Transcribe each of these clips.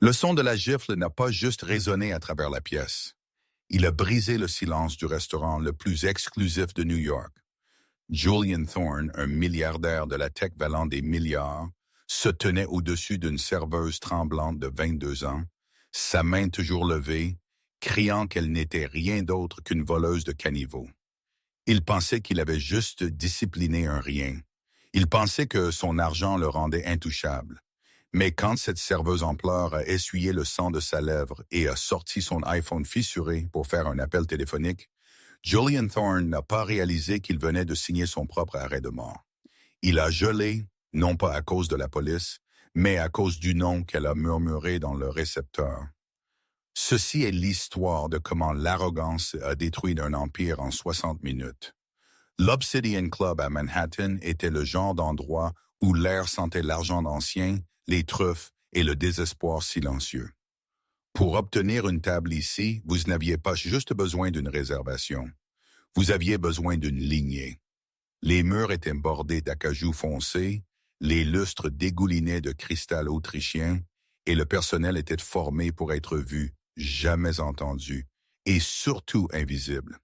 Le son de la gifle n'a pas juste résonné à travers la pièce. Il a brisé le silence du restaurant le plus exclusif de New York. Julian Thorne, un milliardaire de la tech valant des milliards, se tenait au-dessus d'une serveuse tremblante de 22 ans, sa main toujours levée, criant qu'elle n'était rien d'autre qu'une voleuse de caniveaux. Il pensait qu'il avait juste discipliné un rien. Il pensait que son argent le rendait intouchable. Mais quand cette serveuse en pleurs a essuyé le sang de sa lèvre et a sorti son iPhone fissuré pour faire un appel téléphonique, Julian Thorne n'a pas réalisé qu'il venait de signer son propre arrêt de mort. Il a gelé, non pas à cause de la police, mais à cause du nom qu'elle a murmuré dans le récepteur. Ceci est l'histoire de comment l'arrogance a détruit un empire en 60 minutes. L'Obsidian Club à Manhattan était le genre d'endroit où l'air sentait l'argent ancien, les truffes et le désespoir silencieux. Pour obtenir une table ici, vous n'aviez pas juste besoin d'une réservation. Vous aviez besoin d'une lignée. Les murs étaient bordés d'acajou foncé, les lustres dégoulinaient de cristal autrichien, et le personnel était formé pour être vu, jamais entendu, et surtout invisible.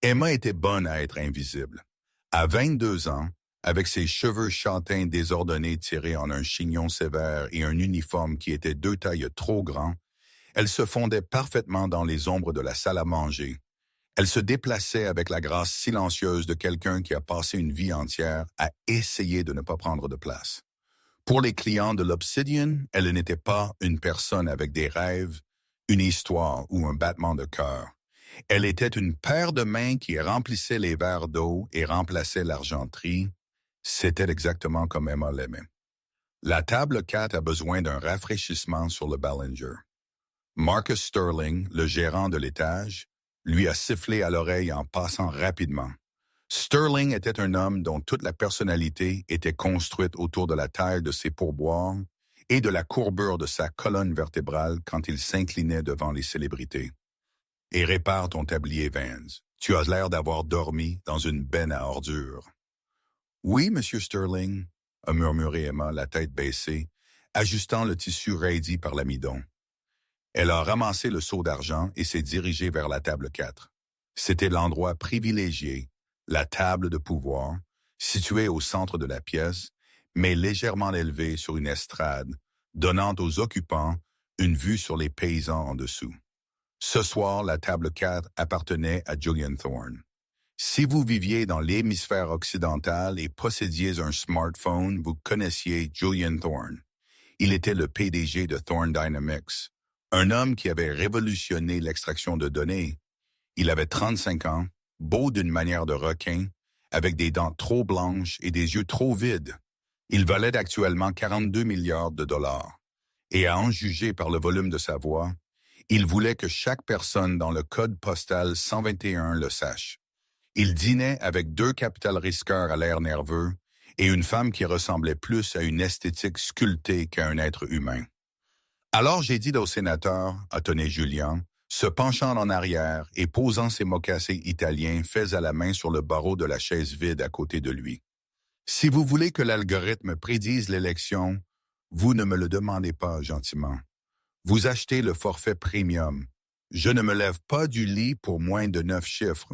Emma était bonne à être invisible. À 22 ans, avec ses cheveux châtains désordonnés tirés en un chignon sévère et un uniforme qui était 2 tailles trop grand, elle se fondait parfaitement dans les ombres de la salle à manger. Elle se déplaçait avec la grâce silencieuse de quelqu'un qui a passé une vie entière à essayer de ne pas prendre de place. Pour les clients de l'Obsidian, elle n'était pas une personne avec des rêves, une histoire ou un battement de cœur. Elle était une paire de mains qui remplissait les verres d'eau et remplaçait l'argenterie. C'était exactement comme Emma l'aimait. La table 4 a besoin d'un rafraîchissement sur le Ballinger. Marcus Sterling, le gérant de l'étage, lui a sifflé à l'oreille en passant rapidement. Sterling était un homme dont toute la personnalité était construite autour de la taille de ses pourboires et de la courbure de sa colonne vertébrale quand il s'inclinait devant les célébrités. Et répare ton tablier, Vance. Tu as l'air d'avoir dormi dans une benne à ordures. Oui, Monsieur Sterling, a murmuré Emma, la tête baissée, ajustant le tissu raidi par l'amidon. Elle a ramassé le seau d'argent et s'est dirigée vers la table 4. C'était l'endroit privilégié, la table de pouvoir, située au centre de la pièce, mais légèrement élevée sur une estrade, donnant aux occupants une vue sur les paysans en dessous. Ce soir, la table 4 appartenait à Julian Thorne. Si vous viviez dans l'hémisphère occidental et possédiez un smartphone, vous connaissiez Julian Thorne. Il était le PDG de Thorne Dynamics, un homme qui avait révolutionné l'extraction de données. Il avait 35 ans, beau d'une manière de requin, avec des dents trop blanches et des yeux trop vides. Il valait actuellement 42 milliards de dollars. Et à en juger par le volume de sa voix, il voulait que chaque personne dans le code postal 121 le sache. Il dînait avec 2 capital-risqueurs à l'air nerveux et une femme qui ressemblait plus à une esthétique sculptée qu'à un être humain. Alors j'ai dit au sénateur, a tonné Julien, se penchant en arrière et posant ses mocassins italiens faits à la main sur le barreau de la chaise vide à côté de lui. Si vous voulez que l'algorithme prédise l'élection, vous ne me le demandez pas gentiment. Vous achetez le forfait premium. Je ne me lève pas du lit pour moins de 9 chiffres.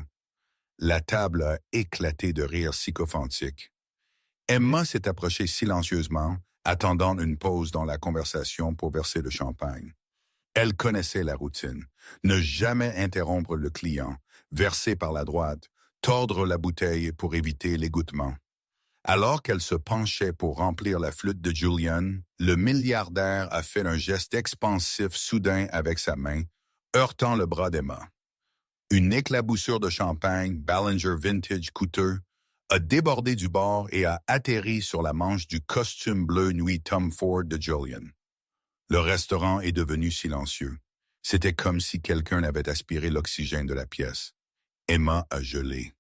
La table a éclaté de rire sycophantique. Emma s'est approchée silencieusement, attendant une pause dans la conversation pour verser le champagne. Elle connaissait la routine. Ne jamais interrompre le client, verser par la droite, tordre la bouteille pour éviter l'égouttement. Alors qu'elle se penchait pour remplir la flûte de Julian, le milliardaire a fait un geste expansif soudain avec sa main, heurtant le bras d'Emma. Une éclaboussure de champagne, Ballinger Vintage coûteux, a débordé du bord et a atterri sur la manche du costume bleu nuit Tom Ford de Julian. Le restaurant est devenu silencieux. C'était comme si quelqu'un avait aspiré l'oxygène de la pièce. Emma a gelé.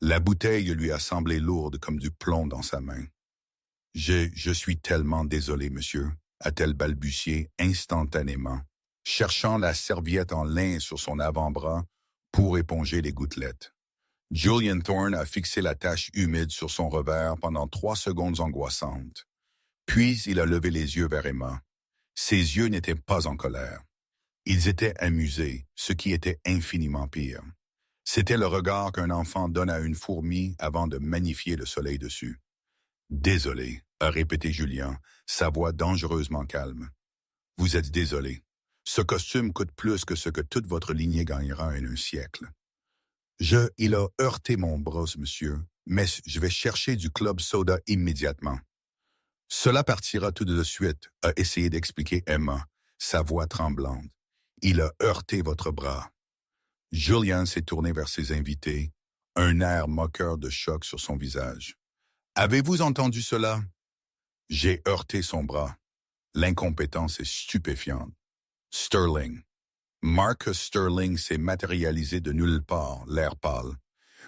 La bouteille lui a semblé lourde comme du plomb dans sa main. « Je suis tellement désolé, monsieur », a-t-elle balbutié instantanément, cherchant la serviette en lin sur son avant-bras pour éponger les gouttelettes. Julian Thorne a fixé la tache humide sur son revers pendant 3 secondes angoissantes. Puis il a levé les yeux vers Emma. Ses yeux n'étaient pas en colère. Ils étaient amusés, ce qui était infiniment pire. C'était le regard qu'un enfant donne à une fourmi avant de magnifier le soleil dessus. « Désolé », a répété Julien, sa voix dangereusement calme. « Vous êtes désolé. Ce costume coûte plus que ce que toute votre lignée gagnera en un siècle. » Il a heurté mon bras, monsieur, mais je vais chercher du club soda immédiatement. Cela partira tout de suite, a essayé d'expliquer Emma, sa voix tremblante. Il a heurté votre bras. Julien s'est tourné vers ses invités, un air moqueur de choc sur son visage. Avez-vous entendu cela? J'ai heurté son bras. L'incompétence est stupéfiante. Sterling. Marcus Sterling s'est matérialisé de nulle part, l'air pâle.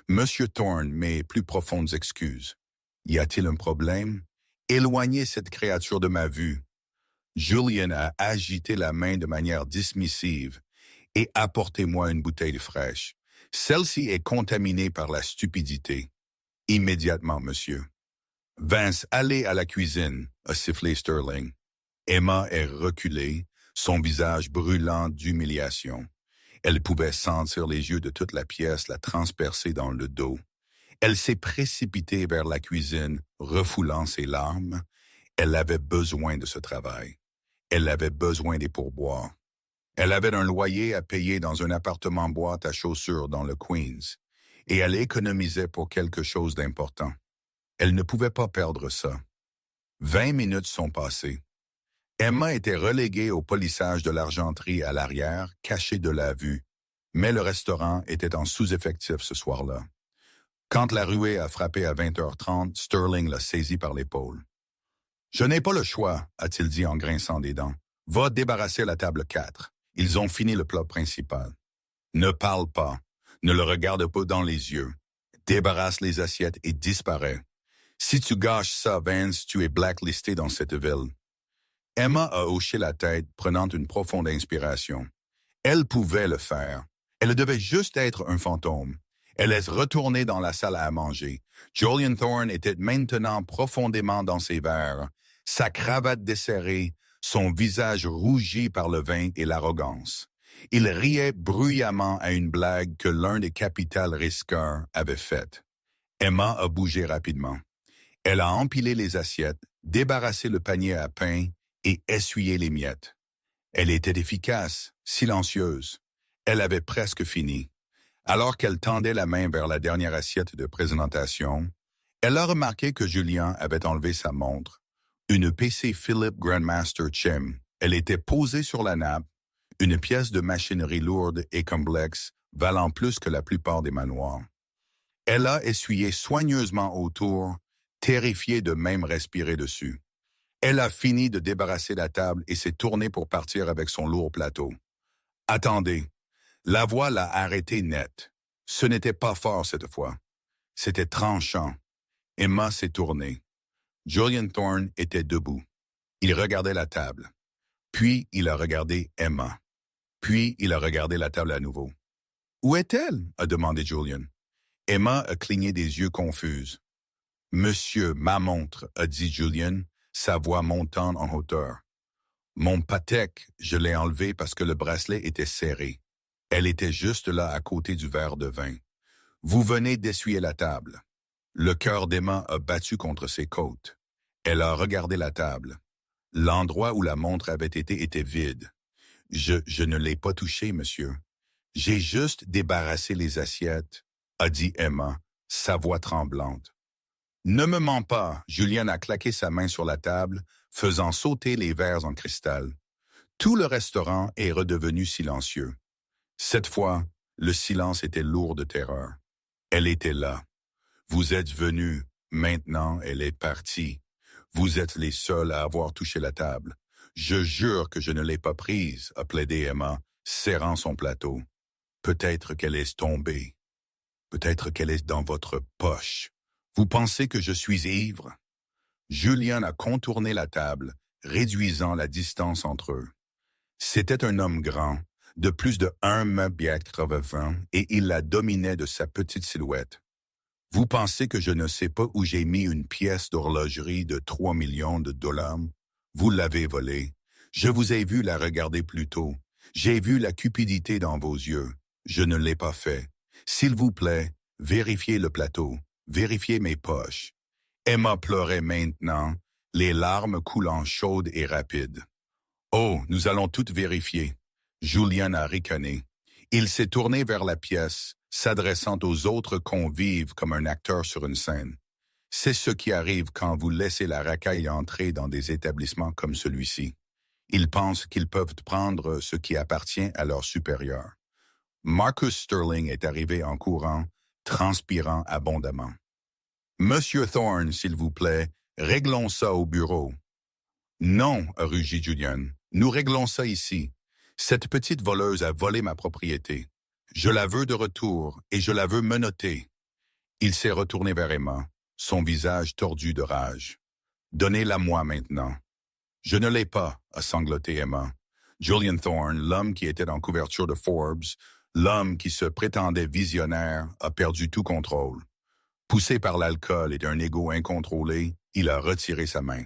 Monsieur Thorne, mes plus profondes excuses. Y a-t-il un problème? Éloignez cette créature de ma vue. Julien a agité la main de manière dismissive et apportez-moi une bouteille fraîche. Celle-ci est contaminée par la stupidité. Immédiatement, monsieur. Vince, allez à la cuisine, a sifflé Sterling. Emma est reculée, son visage brûlant d'humiliation. Elle pouvait sentir les yeux de toute la pièce la transpercer dans le dos. Elle s'est précipitée vers la cuisine, refoulant ses larmes. Elle avait besoin de ce travail. Elle avait besoin des pourboires. Elle avait un loyer à payer dans un appartement boîte à chaussures dans le Queens, et elle économisait pour quelque chose d'important. Elle ne pouvait pas perdre ça. 20 minutes sont passées. Emma était reléguée au polissage de l'argenterie à l'arrière, cachée de la vue, mais le restaurant était en sous-effectif ce soir-là. Quand la ruée a frappé à 20h30, Sterling l'a saisi par l'épaule. « Je n'ai pas le choix, a-t-il dit en grinçant des dents. Va débarrasser la table 4. Ils ont fini le plat principal. Ne parle pas. Ne le regarde pas dans les yeux. Débarrasse les assiettes et disparaît. Si tu gâches ça, Vance, tu es blacklisté dans cette ville. » Emma a hoché la tête, prenant une profonde inspiration. Elle pouvait le faire. Elle devait juste être un fantôme. Elle est retournée dans la salle à manger. Julian Thorne était maintenant profondément dans ses verres, sa cravate desserrée, son visage rougi par le vin et l'arrogance. Il riait bruyamment à une blague que l'un des capitals risqueurs avait faite. Emma a bougé rapidement. Elle a empilé les assiettes, débarrassé le panier à pain et essuyé les miettes. Elle était efficace, silencieuse. Elle avait presque fini. Alors qu'elle tendait la main vers la dernière assiette de présentation, elle a remarqué que Julien avait enlevé sa montre, une PC Philips Grandmaster Chem. Elle était posée sur la nappe, une pièce de machinerie lourde et complexe, valant plus que la plupart des manoirs. Elle a essuyé soigneusement autour, terrifiée de même respirer dessus. Elle a fini de débarrasser la table et s'est tournée pour partir avec son lourd plateau. « Attendez !» La voix l'a arrêté net. Ce n'était pas fort cette fois. C'était tranchant. Emma s'est tournée. Julian Thorne était debout. Il regardait la table. Puis il a regardé Emma. Puis il a regardé la table à nouveau. « Où est-elle » a demandé Julian. Emma a cligné des yeux confuses. « Monsieur, ma montre » a dit Julian, sa voix montant en hauteur. « Mon Patek, je l'ai enlevé parce que le bracelet était serré. Elle était juste là à côté du verre de vin. Vous venez d'essuyer la table. » Le cœur d'Emma a battu contre ses côtes. Elle a regardé la table. L'endroit où la montre avait été était vide. « Je ne l'ai pas touché, monsieur. J'ai juste débarrassé les assiettes, » a dit Emma, sa voix tremblante. « Ne me mens pas. » Julien a claqué sa main sur la table, faisant sauter les verres en cristal. Tout le restaurant est redevenu silencieux. Cette fois, le silence était lourd de terreur. Elle était là. Vous êtes venus. Maintenant, elle est partie. Vous êtes les seuls à avoir touché la table. Je jure que je ne l'ai pas prise, a plaidé Emma, serrant son plateau. Peut-être qu'elle est tombée. Peut-être qu'elle est dans votre poche. Vous pensez que je suis ivre? Julien a contourné la table, réduisant la distance entre eux. C'était un homme grand, de plus de 1,80 m, et il la dominait de sa petite silhouette. Vous pensez que je ne sais pas où j'ai mis une pièce d'horlogerie de 3 millions de dollars? Vous l'avez volée. Je vous ai vu la regarder plus tôt. J'ai vu la cupidité dans vos yeux. Je ne l'ai pas fait. S'il vous plaît, vérifiez le plateau. Vérifiez mes poches. Emma pleurait maintenant, les larmes coulant chaudes et rapides. Oh, nous allons toutes vérifier. Julian a ricané. Il s'est tourné vers la pièce, s'adressant aux autres convives comme un acteur sur une scène. C'est ce qui arrive quand vous laissez la racaille entrer dans des établissements comme celui-ci. Ils pensent qu'ils peuvent prendre ce qui appartient à leur supérieur. Marcus Sterling est arrivé en courant, transpirant abondamment. « Monsieur Thorne, s'il vous plaît, réglons ça au bureau. »« Non, » rugit Julian, « nous réglons ça ici. Cette petite voleuse a volé ma propriété. Je la veux de retour et je la veux menottée. » Il s'est retourné vers Emma, son visage tordu de rage. « Donnez-la-moi maintenant. »« Je ne l'ai pas, » a sangloté Emma. Julian Thorne, l'homme qui était en couverture de Forbes, l'homme qui se prétendait visionnaire, a perdu tout contrôle. Poussé par l'alcool et d'un ego incontrôlé, il a retiré sa main.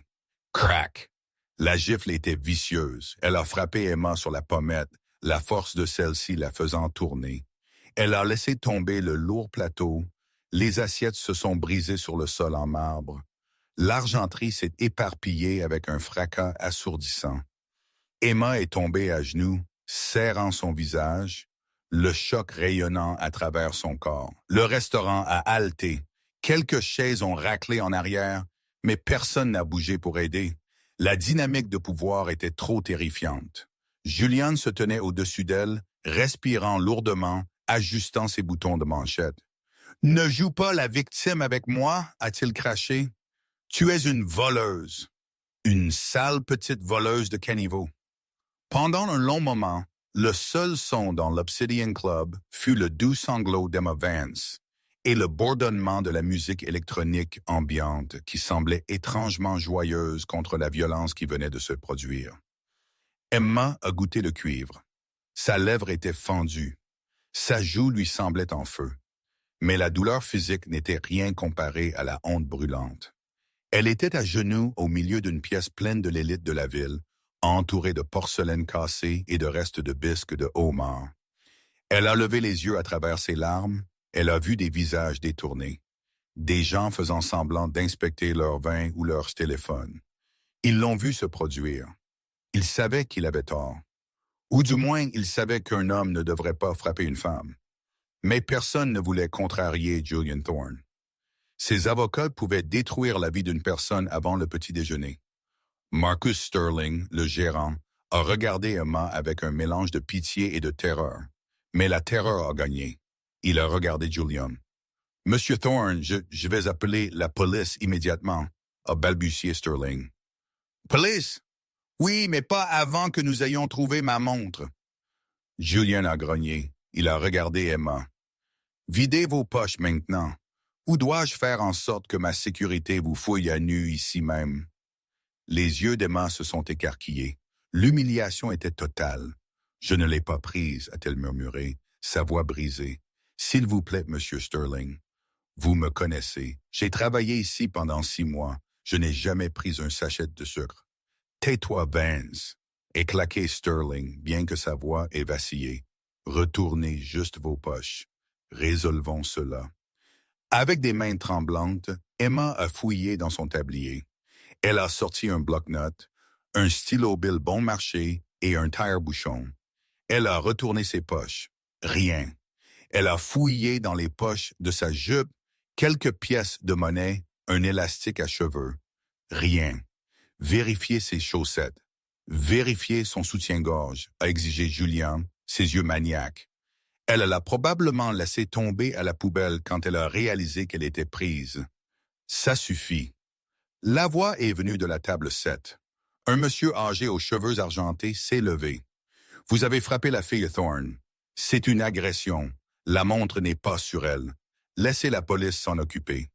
Crac! La gifle était vicieuse. Elle a frappé Emma sur la pommette, la force de celle-ci la faisant tourner. Elle a laissé tomber le lourd plateau. Les assiettes se sont brisées sur le sol en marbre. L'argenterie s'est éparpillée avec un fracas assourdissant. Emma est tombée à genoux, serrant son visage, le choc rayonnant à travers son corps. Le restaurant a haleté. Quelques chaises ont raclé en arrière, mais personne n'a bougé pour aider. La dynamique de pouvoir était trop terrifiante. Julian se tenait au-dessus d'elle, respirant lourdement, ajustant ses boutons de manchette. « Ne joue pas la victime avec moi, a-t-il craché. Tu es une voleuse. Une sale petite voleuse de caniveau. » Pendant un long moment, le seul son dans l'Obsidian Club fut le doux sanglot d'Emma Vance et le bourdonnement de la musique électronique ambiante qui semblait étrangement joyeuse contre la violence qui venait de se produire. Emma a goûté le cuivre. Sa lèvre était fendue. Sa joue lui semblait en feu. Mais la douleur physique n'était rien comparée à la honte brûlante. Elle était à genoux au milieu d'une pièce pleine de l'élite de la ville, entourée de porcelaine cassée et de restes de bisques de homard. Elle a levé les yeux à travers ses larmes. Elle a vu des visages détournés, des gens faisant semblant d'inspecter leur vin ou leur téléphone. Ils l'ont vu se produire. Ils savaient qu'il avait tort. Ou du moins, ils savaient qu'un homme ne devrait pas frapper une femme. Mais personne ne voulait contrarier Julian Thorne. Ses avocats pouvaient détruire la vie d'une personne avant le petit déjeuner. Marcus Sterling, le gérant, a regardé Emma avec un mélange de pitié et de terreur. Mais la terreur a gagné. Il a regardé Julian. « Monsieur Thorne, je vais appeler la police immédiatement », a balbutié Sterling. « Police? Oui, mais pas avant que nous ayons trouvé ma montre. » Julian a grogné. Il a regardé Emma. « Videz vos poches maintenant. Ou dois-je faire en sorte que ma sécurité vous fouille à nu ici même? » Les yeux d'Emma se sont écarquillés. L'humiliation était totale. « Je ne l'ai pas prise », a-t-elle murmuré, sa voix brisée. « S'il vous plaît, Monsieur Sterling. Vous me connaissez. J'ai travaillé ici pendant 6 mois. Je n'ai jamais pris un sachet de sucre. »« Tais-toi, Vance », et claqué Sterling, bien que sa voix ait vacillé. « Retournez juste vos poches. Résolvons cela. » Avec des mains tremblantes, Emma a fouillé dans son tablier. Elle a sorti un bloc-notes, un stylo Bill bon marché et un tire-bouchon. Elle a retourné ses poches. Rien. Elle a fouillé dans les poches de sa jupe, quelques pièces de monnaie, un élastique à cheveux. Rien. Vérifiez ses chaussettes. Vérifiez son soutien-gorge, a exigé Julian, ses yeux maniaques. Elle l'a probablement laissé tomber à la poubelle quand elle a réalisé qu'elle était prise. Ça suffit. La voix est venue de la table 7. Un monsieur âgé aux cheveux argentés s'est levé. « Vous avez frappé la fille Thorne. C'est une agression. La montre n'est pas sur elle. Laissez la police s'en occuper. »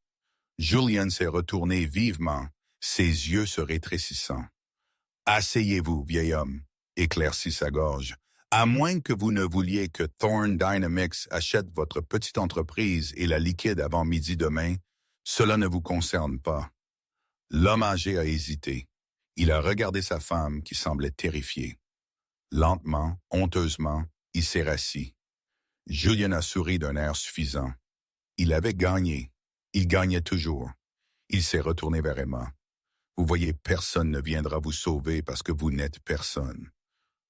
Julian s'est retourné vivement, ses yeux se rétrécissant. « Asseyez-vous, vieil homme, » éclaircit sa gorge. « À moins que vous ne vouliez que Thorne Dynamics achète votre petite entreprise et la liquide avant midi demain, cela ne vous concerne pas. » L'homme âgé a hésité. Il a regardé sa femme qui semblait terrifiée. Lentement, honteusement, il s'est rassis. Julian a souri d'un air suffisant. Il avait gagné. Il gagnait toujours. Il s'est retourné vers Emma. Vous voyez, personne ne viendra vous sauver parce que vous n'êtes personne.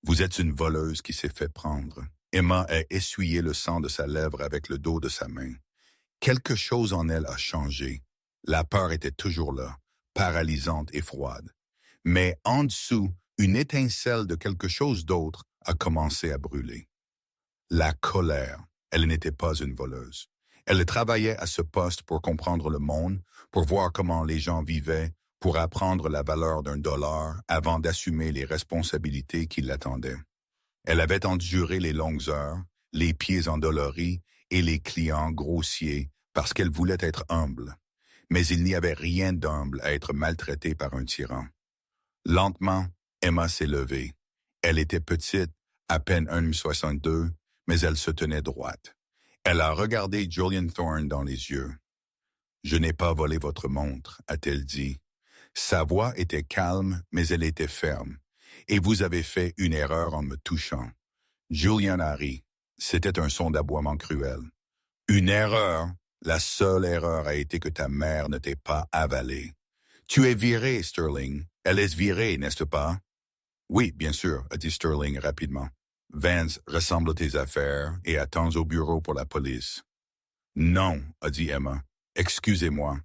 Vous êtes une voleuse qui s'est fait prendre. Emma a essuyé le sang de sa lèvre avec le dos de sa main. Quelque chose en elle a changé. La peur était toujours là, paralysante et froide. Mais en dessous, une étincelle de quelque chose d'autre a commencé à brûler. La colère. Elle n'était pas une voleuse. Elle travaillait à ce poste pour comprendre le monde, pour voir comment les gens vivaient, pour apprendre la valeur d'un dollar avant d'assumer les responsabilités qui l'attendaient. Elle avait enduré les longues heures, les pieds endoloris et les clients grossiers parce qu'elle voulait être humble. Mais il n'y avait rien d'humble à être maltraité par un tyran. Lentement, Emma s'est levée. Elle était petite, à peine 1,62 m, mais elle se tenait droite. Elle a regardé Julian Thorne dans les yeux. « Je n'ai pas volé votre montre », a-t-elle dit. Sa voix était calme, mais elle était ferme. « Et vous avez fait une erreur en me touchant. » Julian a ri. C'était un son d'aboiement cruel. « Une erreur? La seule erreur a été que ta mère ne t'ait pas avalée. Tu es viré, Sterling. Elle est virée, n'est-ce pas? » « Oui, bien sûr, » a dit Sterling rapidement. « Vance, rassemble tes affaires et attends au bureau pour la police. »« Non, » a dit Emma. « Excusez-moi. »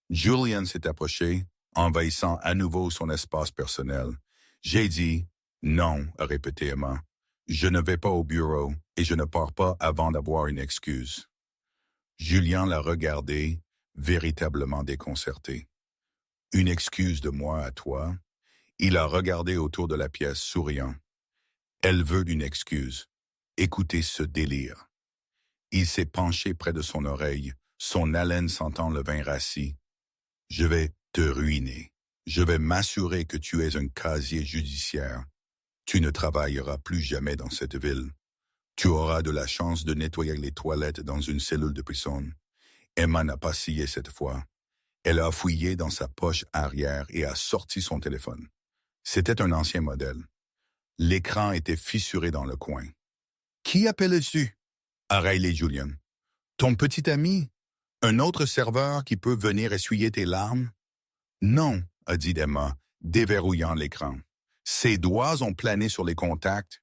Julian s'est approché, envahissant à nouveau son espace personnel. « J'ai dit « Non », a répété Emma. « Je ne vais pas au bureau et je ne pars pas avant d'avoir une excuse. » Julian l'a regardé, véritablement déconcerté. « Une excuse de moi à toi ?» Il a regardé autour de la pièce, souriant. « Elle veut une excuse. Écoutez ce délire. » Il s'est penché près de son oreille, son haleine sentant le vin rassis. « Je vais te ruiner. Je vais m'assurer que tu es un casier judiciaire. Tu ne travailleras plus jamais dans cette ville. Tu auras de la chance de nettoyer les toilettes dans une cellule de prison. » Emma n'a pas scié cette fois. Elle a fouillé dans sa poche arrière et a sorti son téléphone. C'était un ancien modèle. L'écran était fissuré dans le coin. « Qui appelles-tu » a raillé Julian. « Ton petit ami? Un autre serveur qui peut venir essuyer tes larmes? »« Non, » a dit Emma, déverrouillant l'écran. Ses doigts ont plané sur les contacts.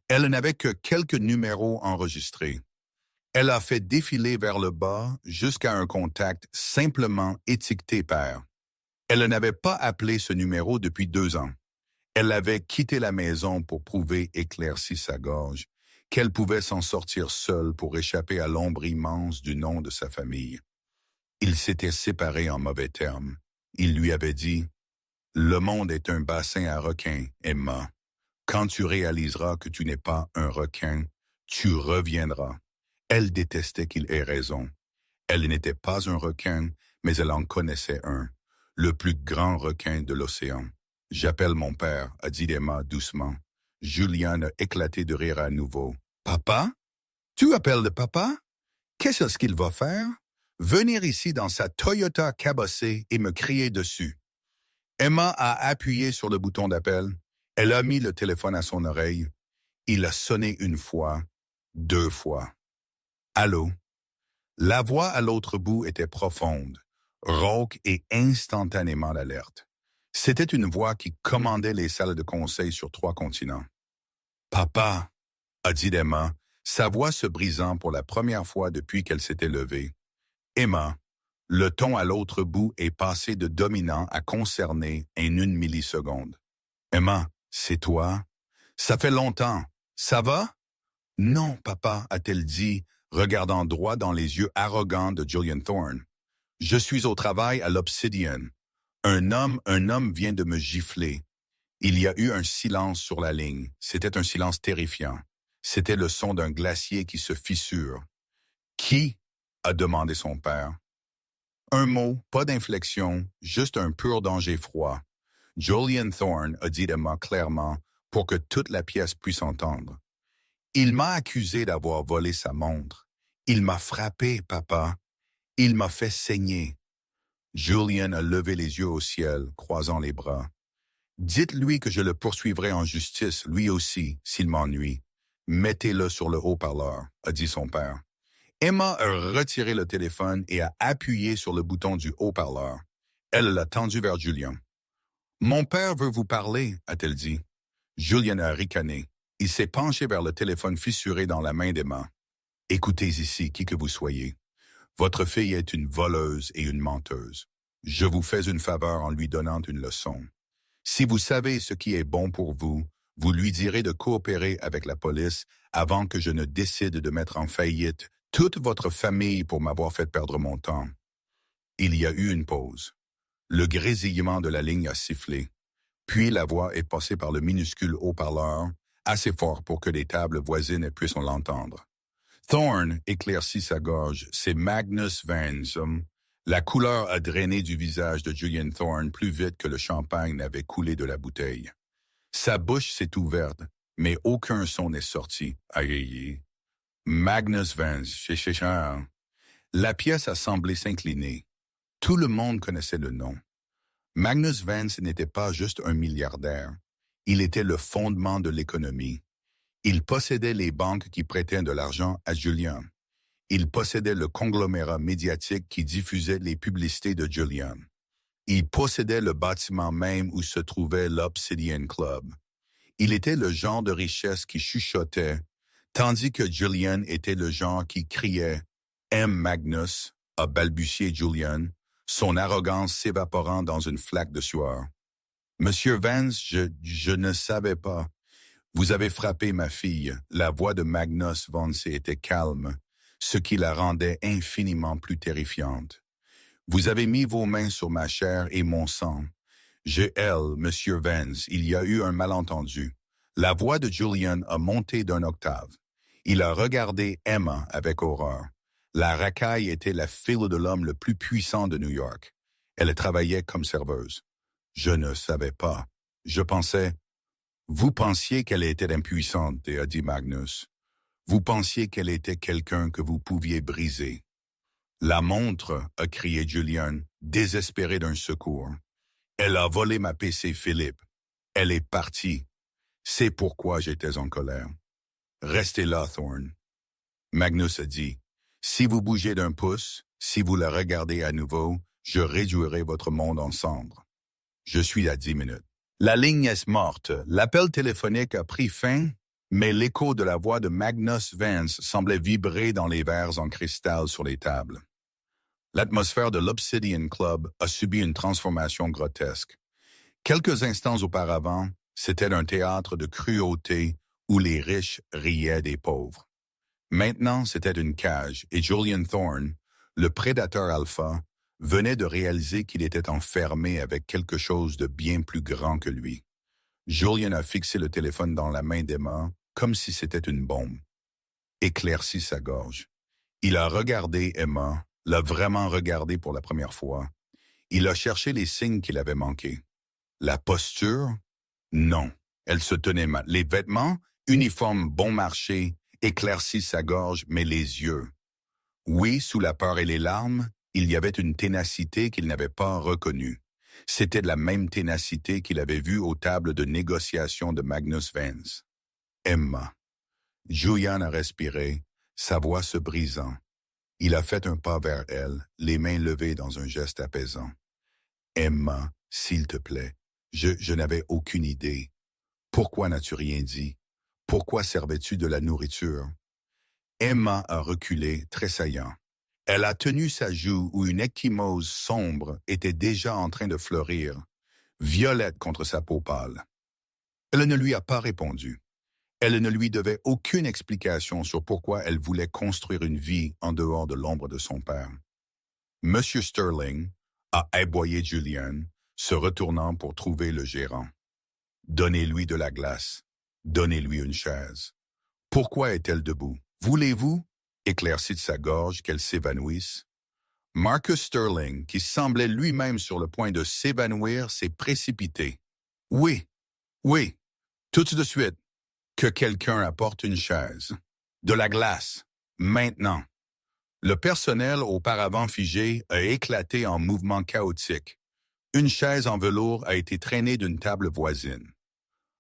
Elle n'avait que quelques numéros enregistrés. Elle a fait défiler vers le bas jusqu'à un contact simplement étiqueté père. Elle n'avait pas appelé ce numéro depuis 2 ans. Elle avait quitté la maison pour prouver, éclairci sa gorge, qu'elle pouvait s'en sortir seule pour échapper à l'ombre immense du nom de sa famille. Ils s'étaient séparés en mauvais termes. Il lui avait dit « Le monde est un bassin à requins, Emma. Quand tu réaliseras que tu n'es pas un requin, tu reviendras. » Elle détestait qu'il ait raison. Elle n'était pas un requin, mais elle en connaissait un, le plus grand requin de l'océan. « J'appelle mon père », a dit Emma doucement. Julian a éclaté de rire à nouveau. « Papa? Tu appelles de papa? Qu'est-ce qu'il va faire? Venir ici dans sa Toyota cabossée et me crier dessus. » Emma a appuyé sur le bouton d'appel. Elle a mis le téléphone à son oreille. Il a sonné 1 fois, 2 fois. « Allô? » La voix à l'autre bout était profonde, rauque et instantanément alerte. C'était une voix qui commandait les salles de conseil sur 3 continents. « Papa » a dit Emma, sa voix se brisant pour la première fois depuis qu'elle s'était levée. Emma, le ton à l'autre bout est passé de dominant à concerné en 1 milliseconde. « Emma, c'est toi? Ça fait longtemps. Ça va? »« Non, papa, » a-t-elle dit, regardant droit dans les yeux arrogants de Julian Thorne. « Je suis au travail à l'Obsidian. Un homme vient de me gifler. » Il y a eu un silence sur la ligne. C'était un silence terrifiant. C'était le son d'un glacier qui se fissure. « Qui? » a demandé son père. Un mot, pas d'inflexion, juste un pur danger froid. Julian Thorne a dit Emma clairement pour que toute la pièce puisse entendre. « Il m'a accusé d'avoir volé sa montre. Il m'a frappé, papa. Il m'a fait saigner. » Julian a levé les yeux au ciel, croisant les bras. Dites-lui que je le poursuivrai en justice, lui aussi, s'il m'ennuie. Mettez-le sur le haut-parleur, a dit son père. Emma a retiré le téléphone et a appuyé sur le bouton du haut-parleur. Elle l'a tendu vers Julian. Mon père veut vous parler, a-t-elle dit. Julian a ricané. Il s'est penché vers le téléphone fissuré dans la main d'Emma. Écoutez ici, qui que vous soyez. Votre fille est une voleuse et une menteuse. Je vous fais une faveur en lui donnant une leçon. Si vous savez ce qui est bon pour vous, vous lui direz de coopérer avec la police avant que je ne décide de mettre en faillite toute votre famille pour m'avoir fait perdre mon temps. Il y a eu une pause. Le grésillement de la ligne a sifflé. Puis la voix est passée par le minuscule haut-parleur, assez fort pour que les tables voisines puissent l'entendre. Thorne éclaircit sa gorge. C'est Magnus Vance. La couleur a drainé du visage de Julian Thorne plus vite que le champagne n'avait coulé de la bouteille. Sa bouche s'est ouverte, mais aucun son n'est sorti. Aïe. Magnus Vance, La pièce a semblé s'incliner. Tout le monde connaissait le nom. Magnus Vance n'était pas juste un milliardaire. Il était le fondement de l'économie. Il possédait les banques qui prêtaient de l'argent à Julian. Il possédait le conglomérat médiatique qui diffusait les publicités de Julian. Il possédait le bâtiment même où se trouvait l'Obsidian Club. Il était le genre de richesse qui chuchotait, tandis que Julian était le genre qui criait « M. Magnus », a balbutié Julian, son arrogance s'évaporant dans une flaque de sueur. « Monsieur Vance, je ne savais pas. Vous avez frappé ma fille. » La voix de Magnus Vance était calme, ce qui la rendait infiniment plus terrifiante. « Vous avez mis vos mains sur ma chair et mon sang. Monsieur Vance, il y a eu un malentendu. » La voix de Julian a monté d'un octave. Il a regardé Emma avec horreur. La racaille était la fille de l'homme le plus puissant de New York. Elle travaillait comme serveuse. Je ne savais pas. Je pensais... Vous pensiez qu'elle était impuissante, a dit Magnus. Vous pensiez qu'elle était quelqu'un que vous pouviez briser. La montre, a crié Julian, désespéré d'un secours. Elle a volé ma PC Philippe. Elle est partie. C'est pourquoi j'étais en colère. Restez là, Thorne. Magnus a dit, si vous bougez d'un pouce, si vous la regardez à nouveau, je réduirai votre monde en cendres. Je suis à 10 minutes. La ligne est morte. L'appel téléphonique a pris fin, mais l'écho de la voix de Magnus Vance semblait vibrer dans les verres en cristal sur les tables. L'atmosphère de l'Obsidian Club a subi une transformation grotesque. Quelques instants auparavant, c'était un théâtre de cruauté où les riches riaient des pauvres. Maintenant, c'était une cage et Julian Thorne, le prédateur alpha, venait de réaliser qu'il était enfermé avec quelque chose de bien plus grand que lui. Julian a fixé le téléphone dans la main d'Emma comme si c'était une bombe. Éclairci sa gorge. Il a regardé Emma, l'a vraiment regardée pour la première fois. Il a cherché les signes qu'il avait manqués. La posture? Non. Elle se tenait mal. Les vêtements? Uniforme bon marché, éclairci sa gorge, mais les yeux. Oui, sous la peur et les larmes, il y avait une ténacité qu'il n'avait pas reconnue. C'était la même ténacité qu'il avait vue aux tables de négociation de Magnus Vance. Emma. Julian a respiré, sa voix se brisant. Il a fait un pas vers elle, les mains levées dans un geste apaisant. Emma, s'il te plaît, je n'avais aucune idée. Pourquoi n'as-tu rien dit? Pourquoi servais-tu de la nourriture? Emma a reculé, tressaillant. Elle a tenu sa joue où une ecchymose sombre était déjà en train de fleurir, violette contre sa peau pâle. Elle ne lui a pas répondu. Elle ne lui devait aucune explication sur pourquoi elle voulait construire une vie en dehors de l'ombre de son père. Monsieur Sterling a aboyé Julian, se retournant pour trouver le gérant. Donnez-lui de la glace. Donnez-lui une chaise. Pourquoi est-elle debout? Voulez-vous, éclairci de sa gorge, qu'elle s'évanouisse? Marcus Sterling, qui semblait lui-même sur le point de s'évanouir, s'est précipité. Oui, tout de suite. Que quelqu'un apporte une chaise. De la glace. Maintenant. Le personnel auparavant figé a éclaté en mouvements chaotiques. Une chaise en velours a été traînée d'une table voisine.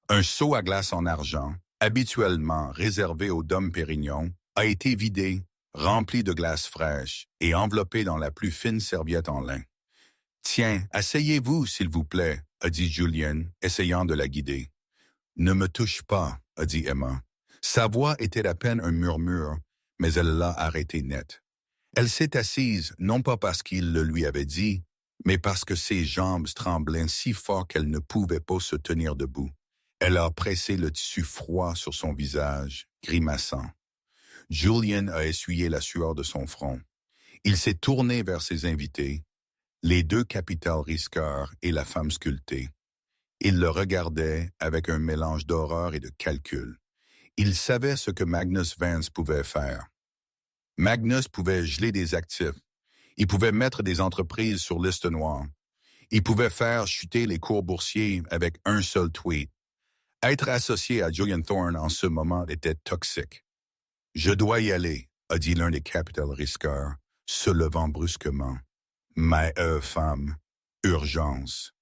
Un seau à glace en argent, habituellement réservé aux Dom Pérignon, a été vidé, rempli de glace fraîche et enveloppé dans la plus fine serviette en lin. « Tiens, asseyez-vous, s'il vous plaît, » a dit Julian, essayant de la guider. « Ne me touche pas, » a dit Emma. Sa voix était à peine un murmure, mais elle l'a arrêté net. Elle s'est assise, non pas parce qu'il le lui avait dit, mais parce que ses jambes tremblaient si fort qu'elle ne pouvait pas se tenir debout. Elle a pressé le tissu froid sur son visage, grimaçant. Julian a essuyé la sueur de son front. Il s'est tourné vers ses invités, les deux capitals risqueurs et la femme sculptée. Il le regardait avec un mélange d'horreur et de calcul. Il savait ce que Magnus Vance pouvait faire. Magnus pouvait geler des actifs. Il pouvait mettre des entreprises sur liste noire. Il pouvait faire chuter les cours boursiers avec un seul tweet. Être associé à Julian Thorne en ce moment était toxique. « Je dois y aller », a dit l'un des capital risqueurs, se levant brusquement. « Mais femme, urgence. »«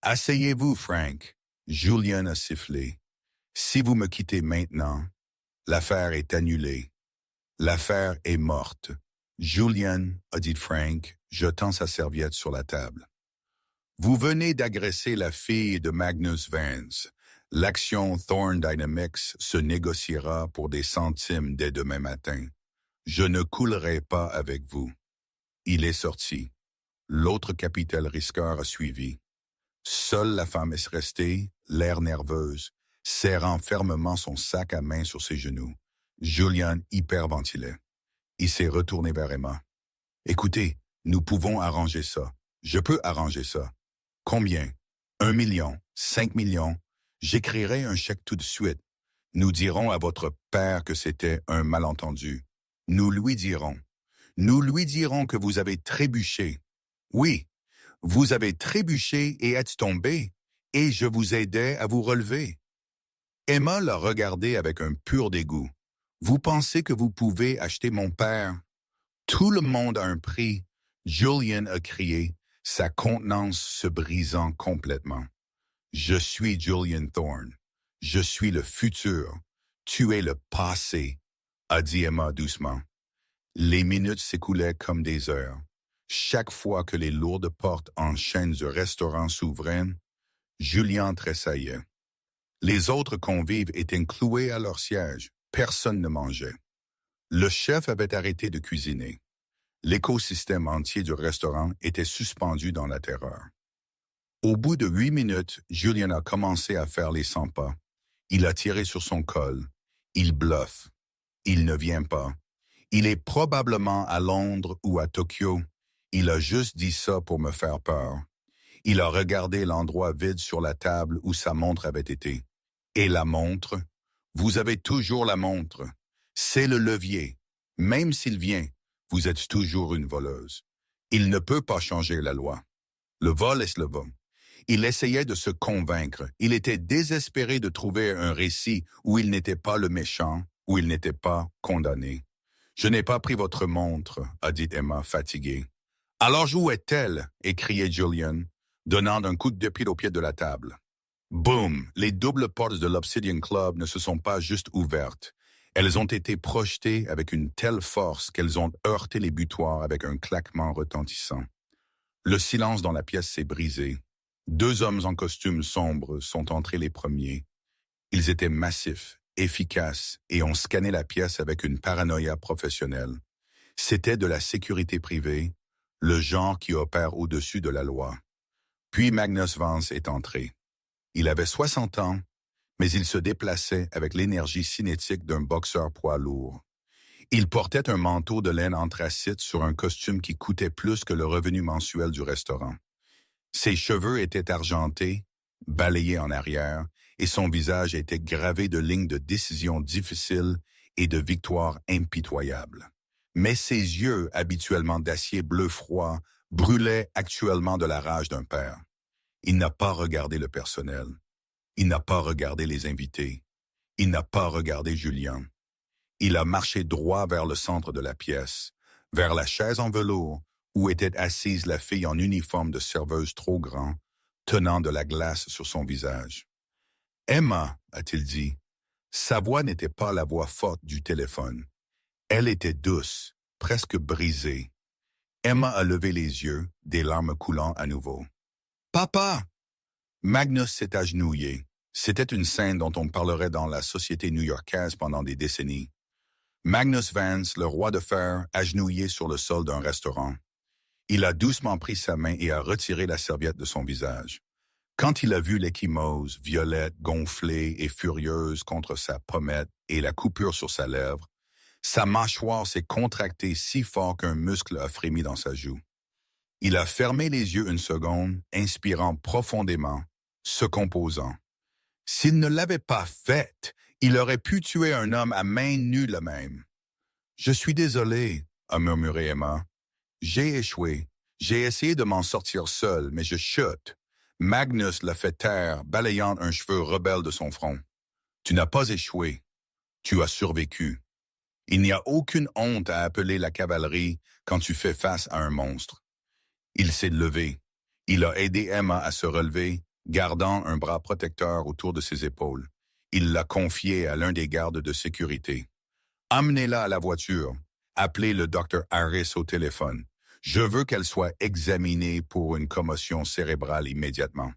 Asseyez-vous, Frank. » Julian a sifflé. « Si vous me quittez maintenant, l'affaire est annulée. L'affaire est morte. » Julian, a dit Frank, jetant sa serviette sur la table. « Vous venez d'agresser la fille de Magnus Vance. L'action Thorne Dynamics se négociera pour des centimes dès demain matin. Je ne coulerai pas avec vous. » Il est sorti. L'autre capital risqueur a suivi. Seule la femme est restée, l'air nerveuse, serrant fermement son sac à main sur ses genoux. Julian hyperventilait. Il s'est retourné vers Emma. « Écoutez, nous pouvons arranger ça. Je peux arranger ça. Combien? 1 million? 5 millions? J'écrirai un chèque tout de suite. Nous dirons à votre père que c'était un malentendu. Nous lui dirons que vous avez trébuché. Oui, vous avez trébuché et êtes tombé, et je vous aidais à vous relever. » Emma l'a regardé avec un pur dégoût. « Vous pensez que vous pouvez acheter mon père? » « Tout le monde a un prix. » Julian a crié, sa contenance se brisant complètement. « Je suis Julian Thorne. Je suis le futur. Tu es le passé, » a dit Emma doucement. Les minutes s'écoulaient comme des heures. Chaque fois que les lourdes portes en chaîne du restaurant s'ouvraient, Julian tressaillait. Les autres convives étaient cloués à leur siège. Personne ne mangeait. Le chef avait arrêté de cuisiner. L'écosystème entier du restaurant était suspendu dans la terreur. Au bout de 8 minutes, Julian a commencé à faire les 100 pas. Il a tiré sur son col. Il bluffe. Il ne vient pas. Il est probablement à Londres ou à Tokyo. Il a juste dit ça pour me faire peur. Il a regardé l'endroit vide sur la table où sa montre avait été. Et la montre? Vous avez toujours la montre. C'est le levier. Même s'il vient, vous êtes toujours une voleuse. Il ne peut pas changer la loi. Le vol est le vol. Il essayait de se convaincre. Il était désespéré de trouver un récit où il n'était pas le méchant, où il n'était pas condamné. « Je n'ai pas pris votre montre », a dit Emma, fatiguée. « Alors où est-elle » écriait Julian, donnant un coup de pied au pied de la table. Boum! Les doubles portes de l'Obsidian Club ne se sont pas juste ouvertes. Elles ont été projetées avec une telle force qu'elles ont heurté les butoirs avec un claquement retentissant. Le silence dans la pièce s'est brisé. 2 hommes en costume sombre sont entrés les premiers. Ils étaient massifs, efficaces et ont scanné la pièce avec une paranoïa professionnelle. C'était de la sécurité privée, le genre qui opère au-dessus de la loi. Puis Magnus Vance est entré. Il avait 60 ans, mais il se déplaçait avec l'énergie cinétique d'un boxeur poids lourd. Il portait un manteau de laine anthracite sur un costume qui coûtait plus que le revenu mensuel du restaurant. Ses cheveux étaient argentés, balayés en arrière, et son visage était gravé de lignes de décision difficiles et de victoires impitoyables. Mais ses yeux, habituellement d'acier bleu froid, brûlaient actuellement de la rage d'un père. Il n'a pas regardé le personnel. Il n'a pas regardé les invités. Il n'a pas regardé Julian. Il a marché droit vers le centre de la pièce, vers la chaise en velours, où était assise la fille en uniforme de serveuse trop grand, tenant de la glace sur son visage. « Emma », a-t-il dit. Sa voix n'était pas la voix forte du téléphone. Elle était douce, presque brisée. Emma a levé les yeux, des larmes coulant à nouveau. « Papa !» Magnus s'est agenouillé. C'était une scène dont on parlerait dans la société new-yorkaise pendant des décennies. Magnus Vance, le roi de fer, agenouillé sur le sol d'un restaurant. Il a doucement pris sa main et a retiré la serviette de son visage. Quand il a vu l'échymose, violette, gonflée et furieuse contre sa pommette et la coupure sur sa lèvre, sa mâchoire s'est contractée si fort qu'un muscle a frémi dans sa joue. Il a fermé les yeux une seconde, inspirant profondément, se composant. S'il ne l'avait pas faite, il aurait pu tuer un homme à main nue le même. « Je suis désolé », a murmuré Emma. « J'ai échoué. J'ai essayé de m'en sortir seul, mais je chute. » Magnus l'a fait taire, balayant un cheveu rebelle de son front. « Tu n'as pas échoué. Tu as survécu. Il n'y a aucune honte à appeler la cavalerie quand tu fais face à un monstre. » Il s'est levé. Il a aidé Emma à se relever, gardant un bras protecteur autour de ses épaules. Il l'a confiée à l'un des gardes de sécurité. « Amenez-la à la voiture. Appelez le Dr. Harris au téléphone. Je veux qu'elle soit examinée pour une commotion cérébrale immédiatement. »«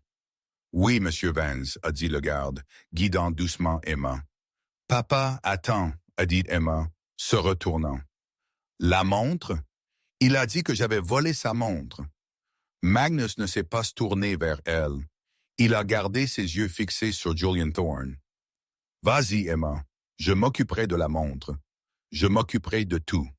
Oui, Monsieur Vance, » a dit le garde, guidant doucement Emma. « Papa, attends, » a dit Emma, se retournant. « La montre? Il a dit que j'avais volé sa montre. » Magnus ne s'est pas tourné vers elle. Il a gardé ses yeux fixés sur Julian Thorne. « Vas-y, Emma, je m'occuperai de la montre. Je m'occuperai de tout. »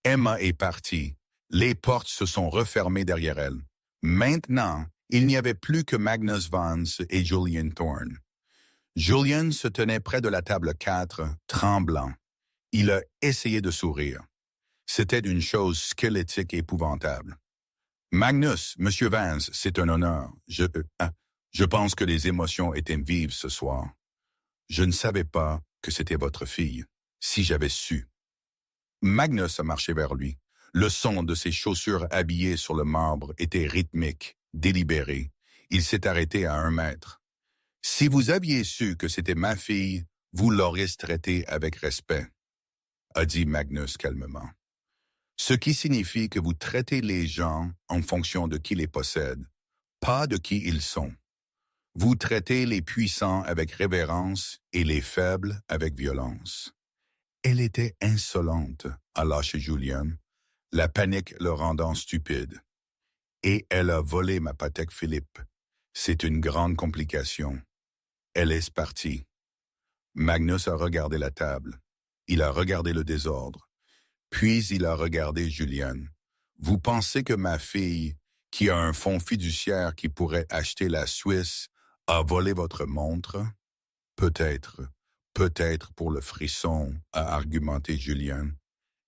Emma est partie. Les portes se sont refermées derrière elle. Maintenant, il n'y avait plus que Magnus Vance et Julian Thorne. Julian se tenait près de la table 4, tremblant. Il a essayé de sourire. C'était une chose squelettique et épouvantable. « Magnus, Monsieur Vance, c'est un honneur. Je pense que les émotions étaient vives ce soir. Je ne savais pas que c'était votre fille. Si j'avais su. » Magnus a marché vers lui. Le son de ses chaussures habillées sur le marbre était rythmique, délibéré. Il s'est arrêté à 1 mètre. « Si vous aviez su que c'était ma fille, vous l'auriez traitée avec respect, » a dit Magnus calmement. « Ce qui signifie que vous traitez les gens en fonction de qui les possède, pas de qui ils sont. Vous traitez les puissants avec révérence et les faibles avec violence. » Elle était insolente, a lâché Julian, la panique le rendant stupide. Et elle a volé ma Patek Philippe. C'est une grande complication. Elle est partie. Magnus a regardé la table. Il a regardé le désordre. Puis il a regardé Julian. « Vous pensez que ma fille, qui a un fonds fiduciaire qui pourrait acheter la Suisse, a volé votre montre? » Peut-être. Peut-être pour le frisson, a argumenté Julian.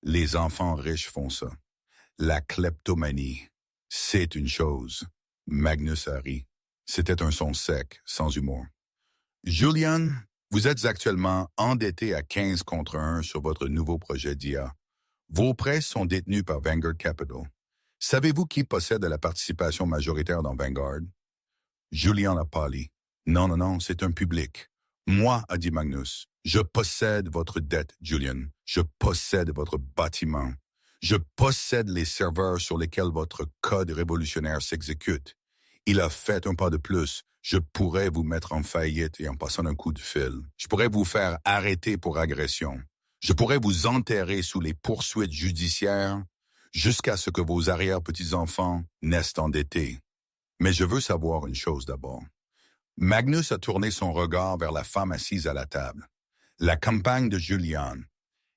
Les enfants riches font ça. La kleptomanie, c'est une chose. Magnus a ri. C'était un son sec, sans humour. Julian, vous êtes actuellement endetté à 15 contre 1 sur votre nouveau projet d'IA. Vos prêts sont détenus par Vanguard Capital. Savez-vous qui possède la participation majoritaire dans Vanguard? Julian a pâli. Non, c'est un public. Moi, a dit Magnus, je possède votre dette, Julian. Je possède votre bâtiment. Je possède les serveurs sur lesquels votre code révolutionnaire s'exécute. Il a fait un pas de plus. Je pourrais vous mettre en faillite et en passant un coup de fil. Je pourrais vous faire arrêter pour agression. Je pourrais vous enterrer sous les poursuites judiciaires jusqu'à ce que vos arrière-petits-enfants naissent endettés. Mais je veux savoir une chose d'abord. Magnus a tourné son regard vers la femme assise à la table. La compagne de Julian.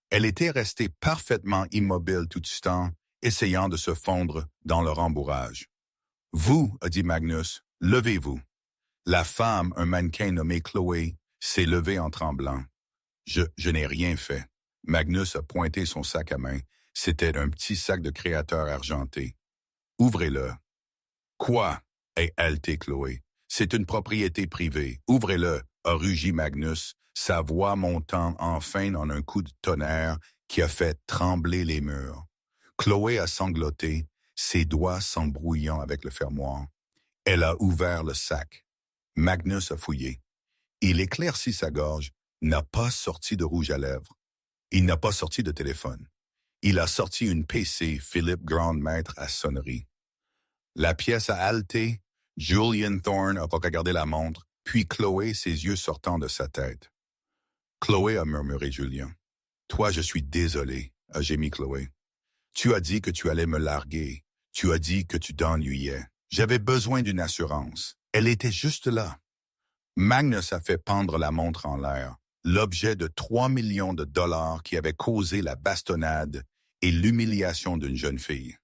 Elle était restée parfaitement immobile tout ce temps, essayant de se fondre dans le rembourrage. « Vous, a dit Magnus, levez-vous. » La femme, un mannequin nommé Chloé, s'est levée en tremblant. « Je n'ai rien fait. » Magnus a pointé son sac à main. C'était un petit sac de créateur argenté. « Ouvrez-le. »« Quoi ?» a haleté Chloé. « C'est une propriété privée. Ouvrez-le, » a rugi Magnus, sa voix montant enfin en un coup de tonnerre qui a fait trembler les murs. Chloé a sangloté. ses doigts s'embrouillant avec le fermoir. Elle a ouvert le sac. Magnus a fouillé. Il éclaircit sa gorge, n'a pas sorti de rouge à lèvres. Il n'a pas sorti de téléphone. Il a sorti une PC Philippe Grandmaître à sonnerie. La pièce a haleté. Julian Thorne a regardé la montre, puis Chloé, ses yeux sortant de sa tête. Chloé, a murmuré Julien. Toi, je suis désolé, a gémi Chloé. Tu as dit que tu allais me larguer. Tu as dit que tu t'ennuyais. J'avais besoin d'une assurance. Elle était juste là. Magnus a fait pendre la montre en l'air, l'objet de 3 millions de dollars qui avait causé la bastonnade et l'humiliation d'une jeune fille.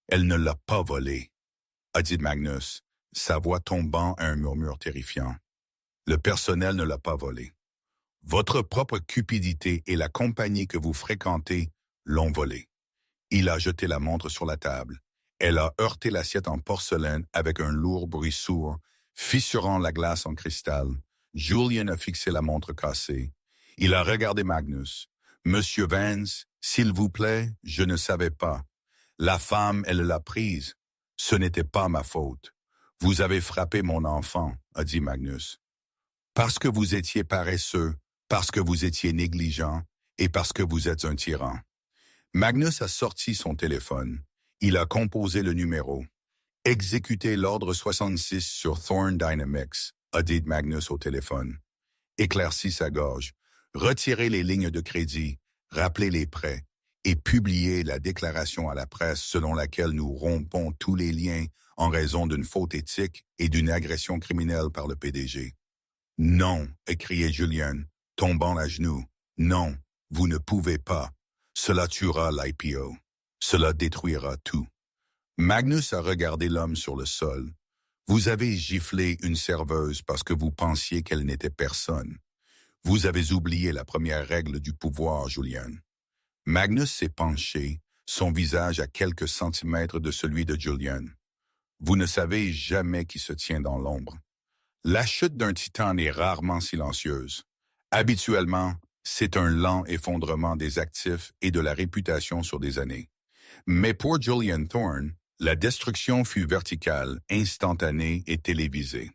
Elle ne l'a pas volé, a dit Magnus, sa voix tombant à un murmure terrifiant. Le personnel ne l'a pas volé. Votre propre cupidité et la compagnie que vous fréquentez l'ont volé. Il a jeté la montre sur la table. Elle a heurté l'assiette en porcelaine avec un lourd bruit sourd, fissurant la glace en cristal. Julian a fixé la montre cassée. Il a regardé Magnus. « Monsieur Vance, s'il vous plaît, je ne savais pas. La femme, elle l'a prise. Ce n'était pas ma faute. Vous avez frappé mon enfant, a dit Magnus. Parce que vous étiez paresseux, parce que vous étiez négligent et parce que vous êtes un tyran. » Magnus a sorti son téléphone. Il a composé le numéro. « Exécutez l'ordre 66 sur Thorne Dynamics », a dit Magnus au téléphone. Éclaircit sa gorge. Retirez les lignes de crédit, rappelez les prêts et publiez la déclaration à la presse selon laquelle nous rompons tous les liens en raison d'une faute éthique et d'une agression criminelle par le PDG. « Non », a crié Julian, tombant à genoux. « Non, vous ne pouvez pas. Cela tuera l'IPO. Cela détruira tout. » Magnus a regardé l'homme sur le sol. « Vous avez giflé une serveuse parce que vous pensiez qu'elle n'était personne. Vous avez oublié la première règle du pouvoir, Julian. » Magnus s'est penché, son visage à quelques centimètres de celui de Julian. « Vous ne savez jamais qui se tient dans l'ombre. La chute d'un titan est rarement silencieuse. Habituellement, c'est un lent effondrement des actifs et de la réputation sur des années. Mais pour Julian Thorne, la destruction fut verticale, instantanée et télévisée.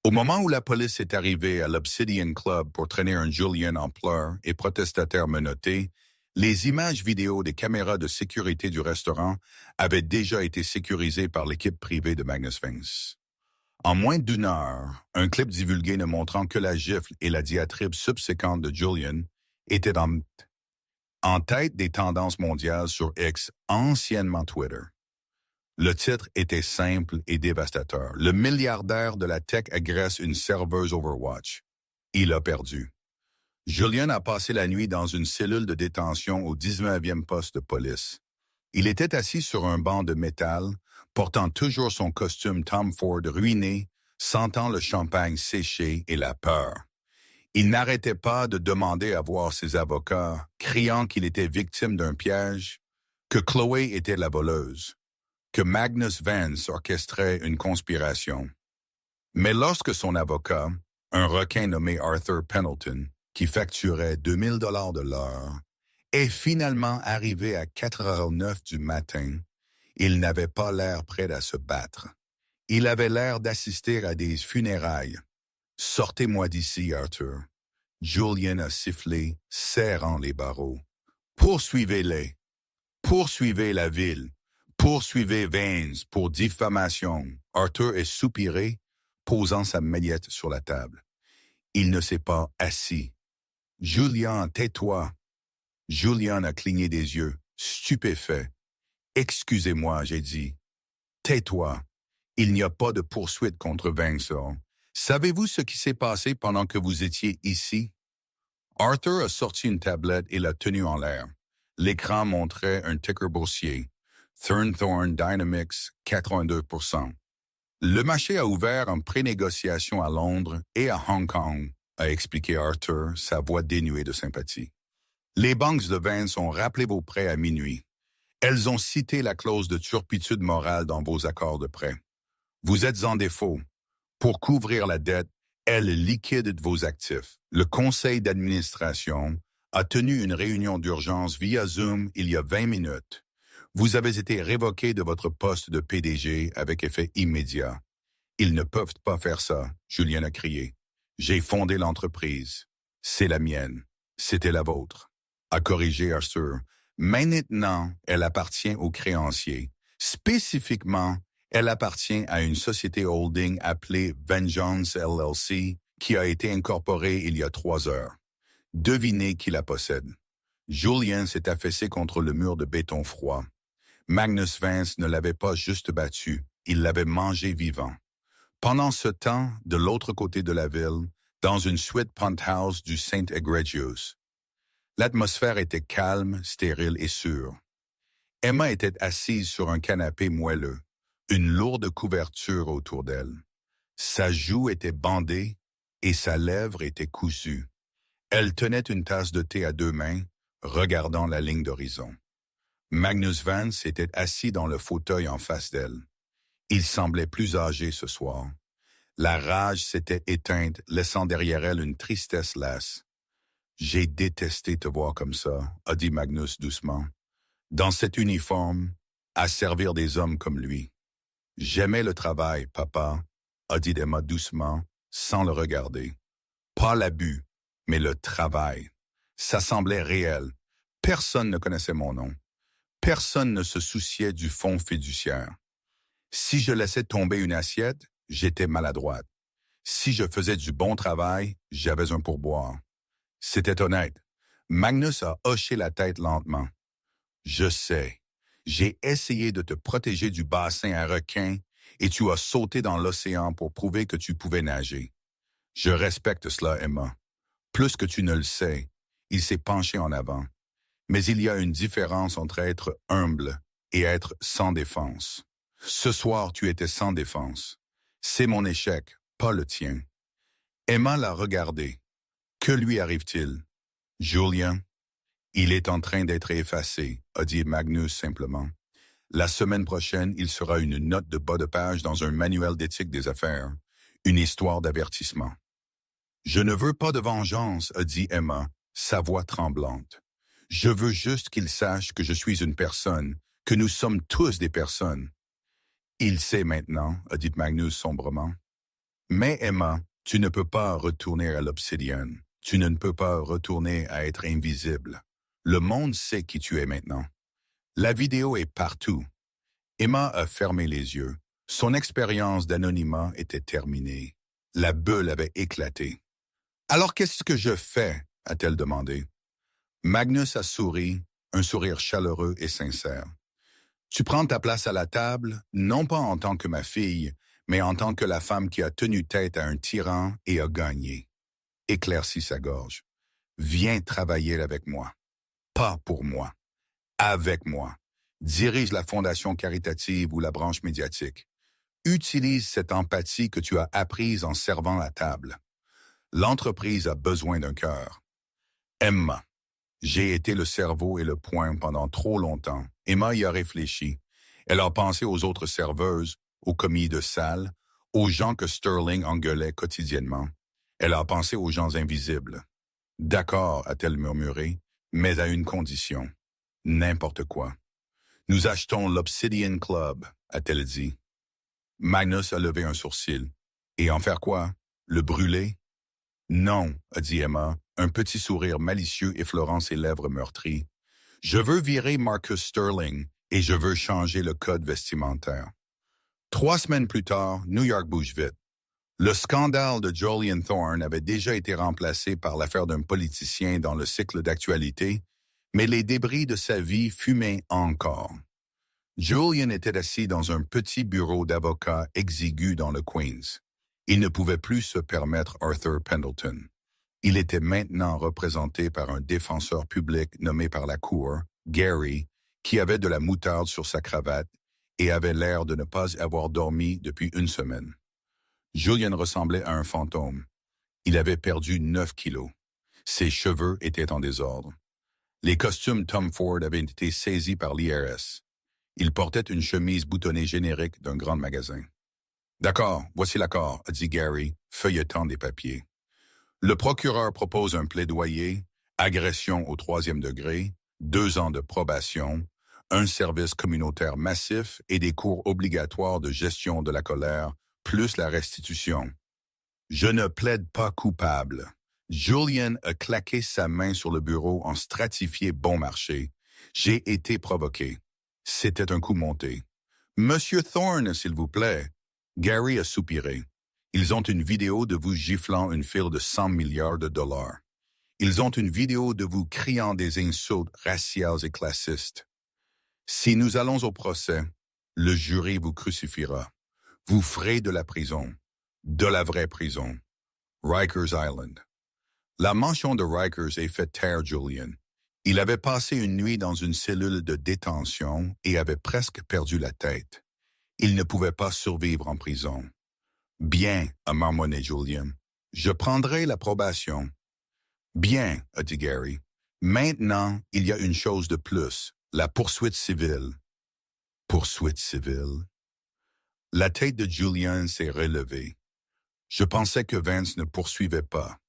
Au moment où la police est arrivée à l'Obsidian Club pour traîner un Julian en pleurs et protestataire menotté, les images vidéo des caméras de sécurité du restaurant avaient déjà été sécurisées par l'équipe privée de Magnus Vance. En moins d'1 heure, un clip divulgué ne montrant que la gifle et la diatribe subséquente de Julian était en tête des tendances mondiales sur X, anciennement Twitter. Le titre était simple et dévastateur. Le milliardaire de la tech agresse une serveuse Overwatch. Il a perdu. Julian a passé la nuit dans une cellule de détention au 19e poste de police. Il était assis sur un banc de métal, portant toujours son costume Tom Ford ruiné, sentant le champagne séché et la peur. Il n'arrêtait pas de demander à voir ses avocats, criant qu'il était victime d'un piège, que Chloé était la voleuse, que Magnus Vance orchestrait une conspiration. Mais lorsque son avocat, un requin nommé Arthur Pendleton, qui facturait 2000 $ de l'heure, est finalement arrivé à 4h09 du matin, il n'avait pas l'air prêt à se battre. Il avait l'air d'assister à des funérailles. « Sortez-moi d'ici, Arthur. » Julian a sifflé, serrant les barreaux. « Poursuivez-les. Poursuivez la ville. Poursuivez Vance pour diffamation. » Arthur est soupiré, posant sa maillette sur la table. Il ne s'est pas assis. « Julian, tais-toi. » Julian a cligné des yeux, stupéfait. « Excusez-moi, j'ai dit. Tais-toi. Il n'y a pas de poursuite contre Vance. Savez-vous ce qui s'est passé pendant que vous étiez ici? » Arthur a sorti une tablette et l'a tenue en l'air. L'écran montrait un ticker boursier. Thorne Dynamics, 82%. Le marché a ouvert en pré-négociation à Londres et à Hong Kong, a expliqué Arthur, sa voix dénuée de sympathie. Les banques de Vance ont rappelé vos prêts à minuit. Elles ont cité la clause de turpitude morale dans vos accords de prêt. Vous êtes en défaut. Pour couvrir la dette, elles liquident vos actifs. Le conseil d'administration a tenu une réunion d'urgence via Zoom il y a 20 minutes. Vous avez été révoqué de votre poste de PDG avec effet immédiat. Ils ne peuvent pas faire ça, Julien a crié. J'ai fondé l'entreprise. C'est la mienne. C'était la vôtre. A corrigé Arthur. Maintenant, elle appartient aux créanciers. Spécifiquement, elle appartient à une société holding appelée Vengeance LLC qui a été incorporée il y a 3 heures. Devinez qui la possède. Julien s'est affaissé contre le mur de béton froid. Magnus Vance ne l'avait pas juste battu, il l'avait mangé vivant. Pendant ce temps, de l'autre côté de la ville, dans une suite penthouse du Saint Egredius, l'atmosphère était calme, stérile et sûre. Emma était assise sur un canapé moelleux, une lourde couverture autour d'elle. Sa joue était bandée et sa lèvre était cousue. Elle tenait une tasse de thé à 2 mains, regardant la ligne d'horizon. Magnus Vance était assis dans le fauteuil en face d'elle. Il semblait plus âgé ce soir. La rage s'était éteinte, laissant derrière elle une tristesse lasse. « J'ai détesté te voir comme ça », a dit Magnus doucement. « Dans cet uniforme, à servir des hommes comme lui. »« J'aimais le travail, papa », a dit Emma doucement, sans le regarder. « Pas l'abus, mais le travail. Ça semblait réel. Personne ne connaissait mon nom. Personne ne se souciait du fonds fiduciaire. Si je laissais tomber une assiette, j'étais maladroite. Si je faisais du bon travail, j'avais un pourboire. C'était honnête. Magnus a hoché la tête lentement. Je sais. J'ai essayé de te protéger du bassin à requins et tu as sauté dans l'océan pour prouver que tu pouvais nager. Je respecte cela, Emma. Plus que tu ne le sais, il s'est penché en avant. Mais il y a une différence entre être humble et être sans défense. Ce soir, tu étais sans défense. C'est mon échec, pas le tien. Emma l'a regardé. Que lui arrive-t-il? Julien, il est en train d'être effacé, a dit Magnus simplement. La semaine prochaine, il sera une note de bas de page dans un manuel d'éthique des affaires, une histoire d'avertissement. Je ne veux pas de vengeance, a dit Emma, sa voix tremblante. Je veux juste qu'il sache que je suis une personne, que nous sommes tous des personnes. Il sait maintenant, a dit Magnus sombrement. Mais Emma, tu ne peux pas retourner à l'Obsidian. Tu ne peux pas retourner à être invisible. Le monde sait qui tu es maintenant. La vidéo est partout. Emma a fermé les yeux. Son expérience d'anonymat était terminée. La bulle avait éclaté. « Alors qu'est-ce que je fais ?» a-t-elle demandé. Magnus a souri, un sourire chaleureux et sincère. « Tu prends ta place à la table, non pas en tant que ma fille, mais en tant que la femme qui a tenu tête à un tyran et a gagné. » Éclaircit sa gorge. « Viens travailler avec moi. Pas pour moi. Avec moi. Dirige la fondation caritative ou la branche médiatique. Utilise cette empathie que tu as apprise en servant la table. L'entreprise a besoin d'un cœur. Emma. J'ai été le cerveau et le poing pendant trop longtemps. Emma y a réfléchi. Elle a pensé aux autres serveuses, aux commis de salle, aux gens que Sterling engueulait quotidiennement. Elle a pensé aux gens invisibles. « D'accord », a-t-elle murmuré, « mais à une condition. N'importe quoi. »« Nous achetons l'Obsidian Club », a-t-elle dit. Magnus a levé un sourcil. « Et en faire quoi? Le brûler? »« Non », a dit Emma, un petit sourire malicieux effleurant ses lèvres meurtries. « Je veux virer Marcus Sterling et je veux changer le code vestimentaire. » 3 semaines plus tard, New York bouge vite. Le scandale de Julian Thorne avait déjà été remplacé par l'affaire d'un politicien dans le cycle d'actualité, mais les débris de sa vie fumaient encore. Julian était assis dans un petit bureau d'avocat exigu dans le Queens. Il ne pouvait plus se permettre Arthur Pendleton. Il était maintenant représenté par un défenseur public nommé par la Cour, Gary, qui avait de la moutarde sur sa cravate et avait l'air de ne pas avoir dormi depuis 1 semaine. Julian ressemblait à un fantôme. Il avait perdu 9 kilos. Ses cheveux étaient en désordre. Les costumes Tom Ford avaient été saisis par l'IRS. Il portait une chemise boutonnée générique d'un grand magasin. « D'accord, voici l'accord », a dit Gary, feuilletant des papiers. Le procureur propose un plaidoyer, agression au 3e degré, 2 ans de probation, un service communautaire massif et des cours obligatoires de gestion de la colère, plus la restitution. Je ne plaide pas coupable. Julian a claqué sa main sur le bureau en stratifié bon marché. J'ai été provoqué. C'était un coup monté. Monsieur Thorne, s'il vous plaît. Gary a soupiré. Ils ont une vidéo de vous giflant une file de 100 milliards de dollars. Ils ont une vidéo de vous criant des insultes raciales et classistes. Si nous allons au procès, le jury vous crucifiera. Vous ferez de la prison. De la vraie prison. Rikers Island. La mention de Rikers a fait taire Julian. Il avait passé une nuit dans une cellule de détention et avait presque perdu la tête. Il ne pouvait pas survivre en prison. Bien, a marmonné Julian. Je prendrai la probation. Bien, a dit Gary. Maintenant, il y a une chose de plus, la poursuite civile. Poursuite civile? La tête de Julian s'est relevée. Je pensais que Vance ne poursuivait pas.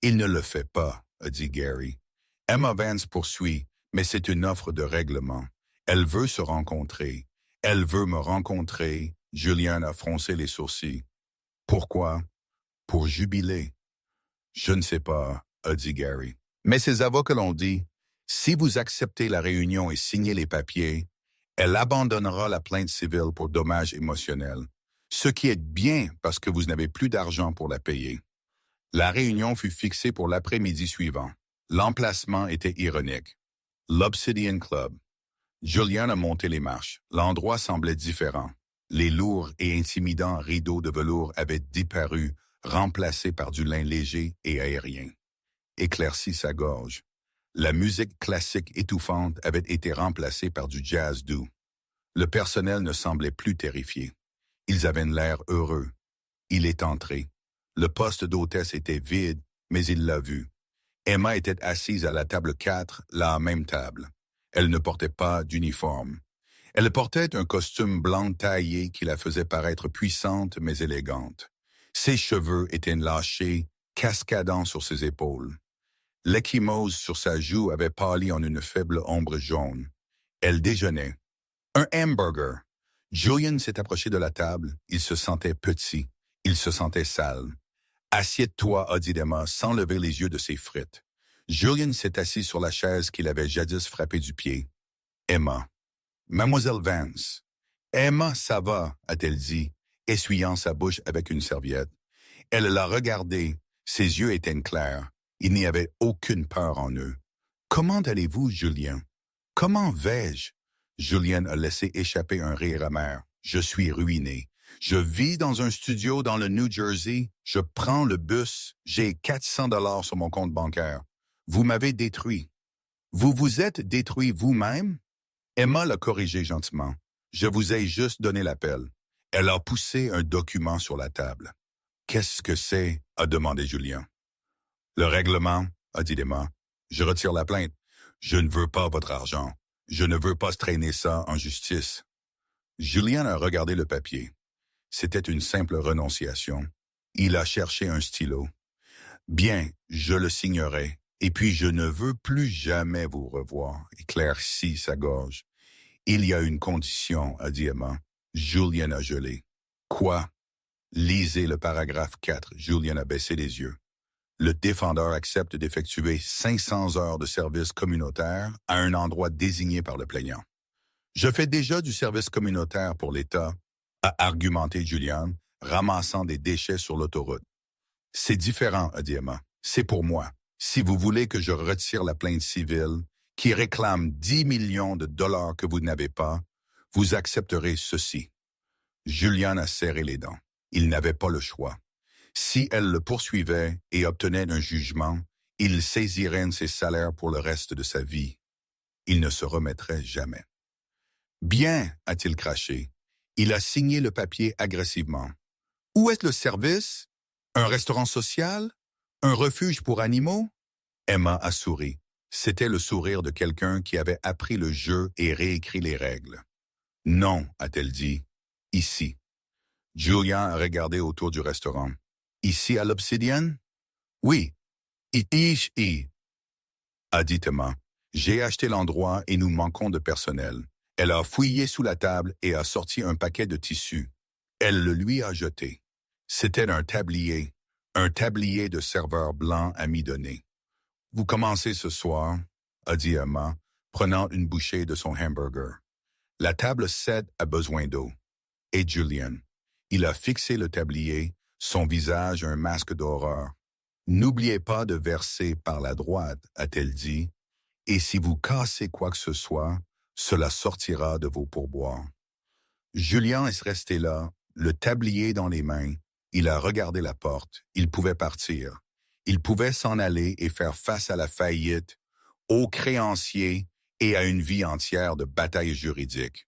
Il ne le fait pas, a dit Gary. Emma Vance poursuit, mais c'est une offre de règlement. Elle veut se rencontrer. Elle veut me rencontrer. Julian a froncé les sourcils. Pourquoi? Pour jubiler. Je ne sais pas, a dit Gary. Mais ses avocats l'ont dit. Si vous acceptez la réunion et signez les papiers, elle abandonnera la plainte civile pour dommages émotionnels, ce qui est bien parce que vous n'avez plus d'argent pour la payer. La réunion fut fixée pour l'après-midi suivant. L'emplacement était ironique. L'Obsidian Club. Julian a monté les marches. L'endroit semblait différent. Les lourds et intimidants rideaux de velours avaient disparu, remplacés par du lin léger et aérien. Éclairci sa gorge. La musique classique étouffante avait été remplacée par du jazz doux. Le personnel ne semblait plus terrifié. Ils avaient l'air heureux. Il est entré. Le poste d'hôtesse était vide, mais il l'a vu. Emma était assise à la table 4, la même table. Elle ne portait pas d'uniforme. Elle portait un costume blanc taillé qui la faisait paraître puissante mais élégante. Ses cheveux étaient lâchés, cascadant sur ses épaules. L'ecchymose sur sa joue avait pâli en une faible ombre jaune. Elle déjeunait. Un hamburger. Julian s'est approché de la table. Il se sentait petit. Il se sentait sale. « Assieds-toi, a dit Emma, sans lever les yeux de ses frites. » Julian s'est assis sur la chaise qu'il avait jadis frappée du pied. Emma. « Mademoiselle Vance. »« Emma, ça va, a-t-elle dit, essuyant sa bouche avec une serviette. Elle l'a regardé. Ses yeux étaient clairs. Il n'y avait aucune peur en eux. « Comment allez-vous, Julien? »« Comment vais-je? » Julian a laissé échapper un rire amer. « Je suis ruiné. Je vis dans un studio dans le New Jersey. Je prends le bus. J'ai 400 $ sur mon compte bancaire. Vous m'avez détruit. Vous vous êtes détruit vous-même? » Emma l'a corrigé gentiment. « Je vous ai juste donné l'appel. » Elle a poussé un document sur la table. « Qu'est-ce que c'est? » a demandé Julien. « Le règlement, » a dit Emma. « Je retire la plainte. Je ne veux pas votre argent. Je ne veux pas traîner ça en justice. » Julien a regardé le papier. C'était une simple renonciation. Il a cherché un stylo. « Bien, je le signerai. Et puis je ne veux plus jamais vous revoir. » Éclaircit sa gorge. « Il y a une condition, » a dit Emma. Julien a gelé. « Quoi? » Lisez le paragraphe 4. Julien a baissé les yeux. Le défendeur accepte d'effectuer 500 heures de service communautaire à un endroit désigné par le plaignant. « Je fais déjà du service communautaire pour l'État, » a argumenté Julian, ramassant des déchets sur l'autoroute. « C'est différent, » a dit Emma. « C'est pour moi. Si vous voulez que je retire la plainte civile, qui réclame 10 millions de dollars que vous n'avez pas, vous accepterez ceci. » Julian a serré les dents. Il n'avait pas le choix. Si elle le poursuivait et obtenait un jugement, il saisirait ses salaires pour le reste de sa vie. Il ne se remettrait jamais. « Bien, » a-t-il craché. Il a signé le papier agressivement. « Où est le service? Un restaurant social? Un refuge pour animaux? » Emma a souri. C'était le sourire de quelqu'un qui avait appris le jeu et réécrit les règles. « Non, » a-t-elle dit. « Ici. » Julian a regardé autour du restaurant. « Ici à l'Obsidian? »« Oui. Ici, a dit Emma. J'ai acheté l'endroit et nous manquons de personnel. Elle a fouillé sous la table et a sorti un paquet de tissus. Elle le lui a jeté. C'était un tablier de serveur blanc amidonné. Vous commencez ce soir, a dit Emma, prenant une bouchée de son hamburger. La table 7 a besoin d'eau. Et Julian. Il a fixé le tablier, son visage un masque d'horreur. N'oubliez pas de verser par la droite, a-t-elle dit, et si vous cassez quoi que ce soit, cela sortira de vos pourboires. Julian est resté là, le tablier dans les mains. Il a regardé la porte. Il pouvait partir. Il pouvait s'en aller et faire face à la faillite, aux créanciers et à une vie entière de bataille juridique.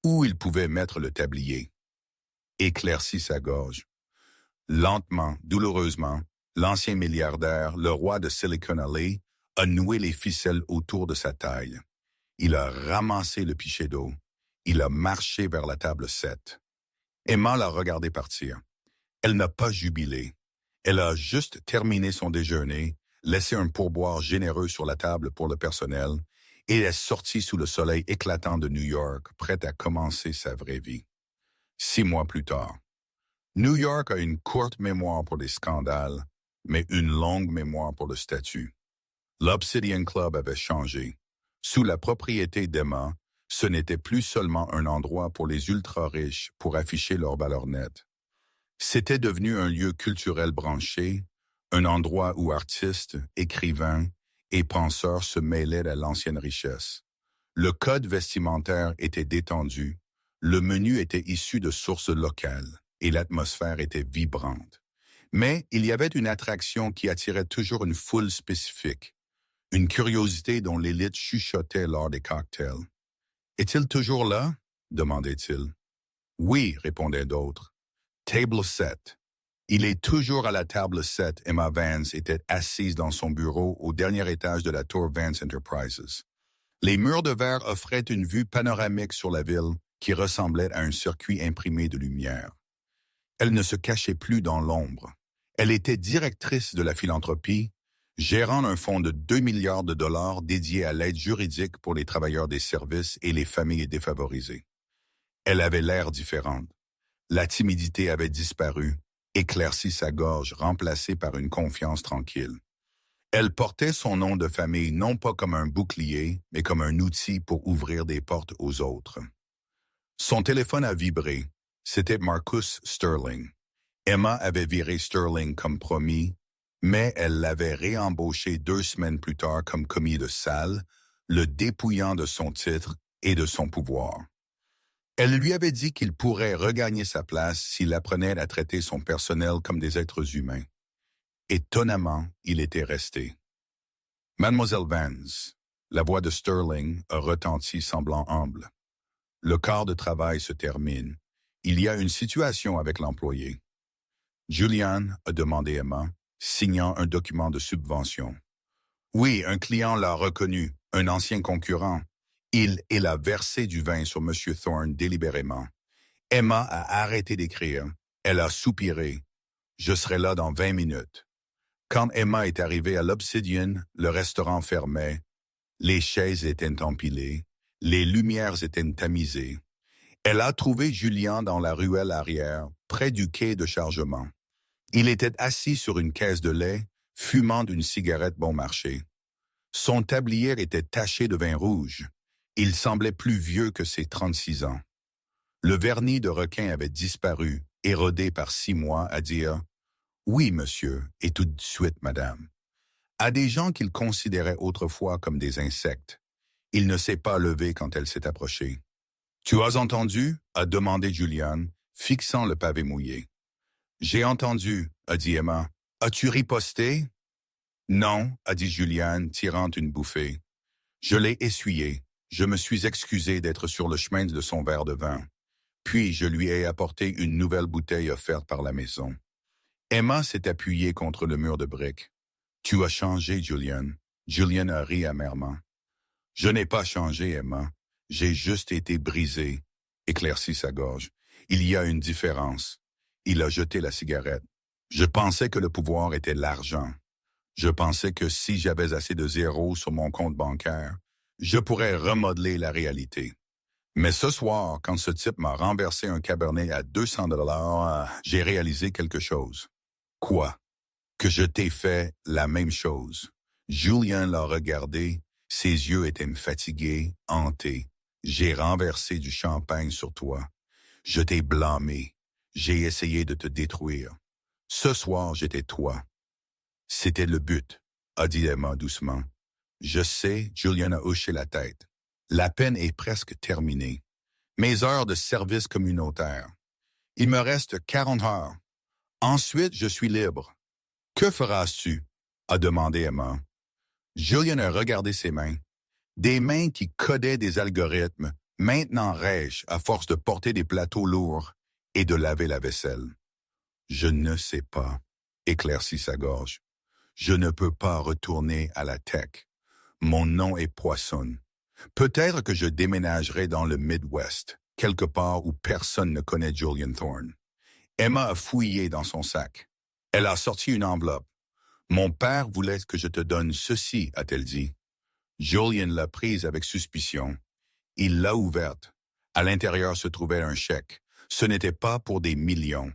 Où il pouvait mettre le tablier. Éclaircit sa gorge. Lentement, douloureusement, l'ancien milliardaire, le roi de Silicon Alley, a noué les ficelles autour de sa taille. Il a ramassé le pichet d'eau. Il a marché vers la table 7. Emma l'a regardé partir. Elle n'a pas jubilé. Elle a juste terminé son déjeuner, laissé un pourboire généreux sur la table pour le personnel, et est sortie sous le soleil éclatant de New York, prête à commencer sa vraie vie. 6 mois plus tard. New York a une courte mémoire pour les scandales, mais une longue mémoire pour le statut. L'Obsidian Club avait changé. Sous la propriété d'Emma, ce n'était plus seulement un endroit pour les ultra-riches pour afficher leur valeur nette. C'était devenu un lieu culturel branché, un endroit où artistes, écrivains et penseurs se mêlaient à l'ancienne richesse. Le code vestimentaire était détendu, le menu était issu de sources locales et l'atmosphère était vibrante. Mais il y avait une attraction qui attirait toujours une foule spécifique, une curiosité dont l'élite chuchotait lors des cocktails. « Est-il toujours là? » demandait-il. « Oui, » répondaient d'autres. « Table 7. » Il est toujours à la table 7. Emma Vance était assise dans son bureau au dernier étage de la tour Vance Enterprises. Les murs de verre offraient une vue panoramique sur la ville qui ressemblait à un circuit imprimé de lumière. Elle ne se cachait plus dans l'ombre. Elle était directrice de la philanthropie, gérant un fonds de 2 milliards de dollars dédié à l'aide juridique pour les travailleurs des services et les familles défavorisées. Elle avait l'air différente. La timidité avait disparu, éclairci sa gorge, remplacée par une confiance tranquille. Elle portait son nom de famille non pas comme un bouclier, mais comme un outil pour ouvrir des portes aux autres. Son téléphone a vibré. C'était Marcus Sterling. Emma avait viré Sterling comme promis, mais elle l'avait réembauché 2 semaines plus tard comme commis de salle, le dépouillant de son titre et de son pouvoir. Elle lui avait dit qu'il pourrait regagner sa place s'il apprenait à traiter son personnel comme des êtres humains. Étonnamment, il était resté. « Mademoiselle Vance », la voix de Sterling a retenti semblant humble. Le quart de travail se termine. Il y a une situation avec l'employé. Julian, a demandé Emma, signant un document de subvention. Oui, un client l'a reconnu, un ancien concurrent. Il a versé du vin sur M. Thorne délibérément. Emma a arrêté d'écrire. Elle a soupiré. Je serai là dans 20 minutes. Quand Emma est arrivée à l'Obsidian, le restaurant fermait. Les chaises étaient empilées. Les lumières étaient tamisées. Elle a trouvé Julien dans la ruelle arrière, près du quai de chargement. Il était assis sur une caisse de lait, fumant d'une cigarette bon marché. Son tablier était taché de vin rouge. Il semblait plus vieux que ses 36 ans. Le vernis de requin avait disparu, érodé par 6 mois, à dire « Oui, monsieur, et tout de suite, madame », à des gens qu'il considérait autrefois comme des insectes. Il ne s'est pas levé quand elle s'est approchée. « Tu as entendu ?» a demandé Julian, fixant le pavé mouillé. « J'ai entendu » a dit Emma. « As-tu riposté ?»« Non » a dit Julian, tirant une bouffée. « Je l'ai essuyé. Je me suis excusé d'être sur le chemin de son verre de vin. Puis je lui ai apporté une nouvelle bouteille offerte par la maison. » Emma s'est appuyée contre le mur de briques. « Tu as changé, Julian. » Julian a ri amèrement. « Je n'ai pas changé, Emma. J'ai juste été brisé. » Éclaircit sa gorge. « Il y a une différence. » Il a jeté la cigarette. « Je pensais que le pouvoir était l'argent. Je pensais que si j'avais assez de zéros sur mon compte bancaire, Je pourrais remodeler la réalité. Mais ce soir, quand ce type m'a renversé un cabernet à 200 $, j'ai réalisé quelque chose. Quoi? Que je t'ai fait la même chose. Julien l'a regardé, ses yeux étaient fatigués, hantés. J'ai renversé du champagne sur toi. Je t'ai blâmé. J'ai essayé de te détruire. Ce soir, j'étais toi. C'était le but, a dit Emma doucement. Je sais, Julien a hoché la tête. La peine est presque terminée. Mes heures de service communautaire. Il me reste 40 heures. Ensuite, je suis libre. Que feras-tu? A demandé Emma. Julien a regardé ses mains. Des mains qui codaient des algorithmes, maintenant rêches à force de porter des plateaux lourds et de laver la vaisselle. Je ne sais pas, éclaircit sa gorge. Je ne peux pas retourner à la tech. Mon nom est Poisson. Peut-être que je déménagerai dans le Midwest, quelque part où personne ne connaît Julian Thorne. Emma a fouillé dans son sac. Elle a sorti une enveloppe. Mon père voulait que je te donne ceci, a-t-elle dit. Julian l'a prise avec suspicion. Il l'a ouverte. À l'intérieur se trouvait un chèque. Ce n'était pas pour des millions.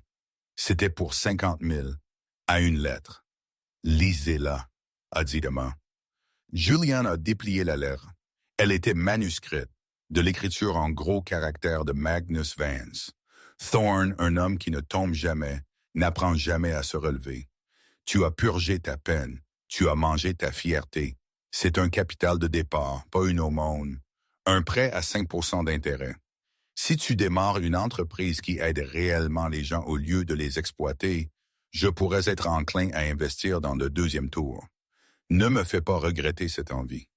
C'était pour 50 000, à une lettre. Lisez-la, a dit Emma. Julian a déplié la lettre. Elle était manuscrite, de l'écriture en gros caractères de Magnus Vance. Thorne, un homme qui ne tombe jamais, n'apprend jamais à se relever. Tu as purgé ta peine, tu as mangé ta fierté. C'est un capital de départ, pas une aumône. Un prêt à 5% d'intérêt. Si tu démarres une entreprise qui aide réellement les gens au lieu de les exploiter, je pourrais être enclin à investir dans le deuxième tour. Ne me fais pas regretter cette envie.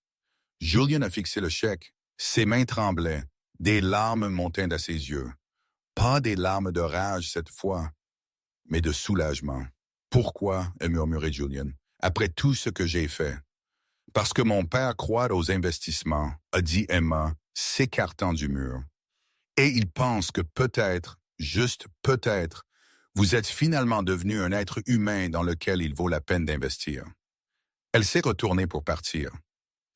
Julien a fixé le chèque. Ses mains tremblaient. Des larmes montaient à ses yeux. Pas des larmes de rage cette fois, mais de soulagement. Pourquoi, a murmuré Julien, après tout ce que j'ai fait? Parce que mon père croit aux investissements, a dit Emma, s'écartant du mur. Et il pense que peut-être, juste peut-être, vous êtes finalement devenu un être humain dans lequel il vaut la peine d'investir. Elle s'est retournée pour partir.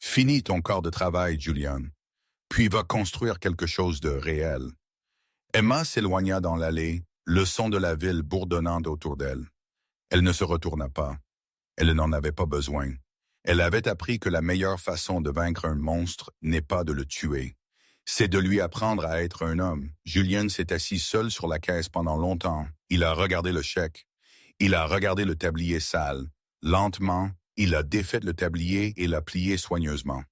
Finis ton corps de travail, Julian, puis va construire quelque chose de réel. Emma s'éloigna dans l'allée, le son de la ville bourdonnant autour d'elle. Elle ne se retourna pas. Elle n'en avait pas besoin. Elle avait appris que la meilleure façon de vaincre un monstre n'est pas de le tuer. C'est de lui apprendre à être un homme. Julien s'est assis seul sur la caisse pendant longtemps. Il a regardé le chèque. Il a regardé le tablier sale. Lentement, il a défait le tablier et l'a plié soigneusement.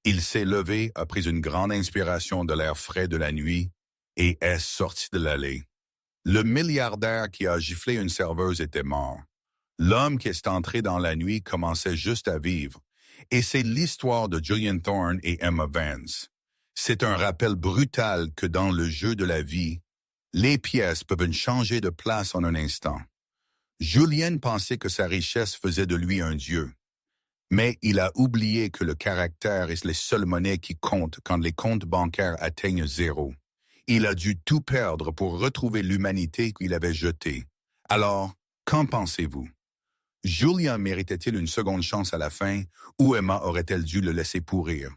Il s'est levé, a pris une grande inspiration de l'air frais de la nuit et est sorti de l'allée. Le milliardaire qui a giflé une serveuse était mort. L'homme qui est entré dans la nuit commençait juste à vivre. Et c'est l'histoire de Julian Thorne et Emma Vance. C'est un rappel brutal que dans le jeu de la vie, les pièces peuvent changer de place en un instant. Julien pensait que sa richesse faisait de lui un dieu. Mais il a oublié que le caractère est les seules monnaies qui comptent quand les comptes bancaires atteignent zéro. Il a dû tout perdre pour retrouver l'humanité qu'il avait jetée. Alors, qu'en pensez-vous? Julien méritait-il une seconde chance à la fin ou Emma aurait-elle dû le laisser pourrir?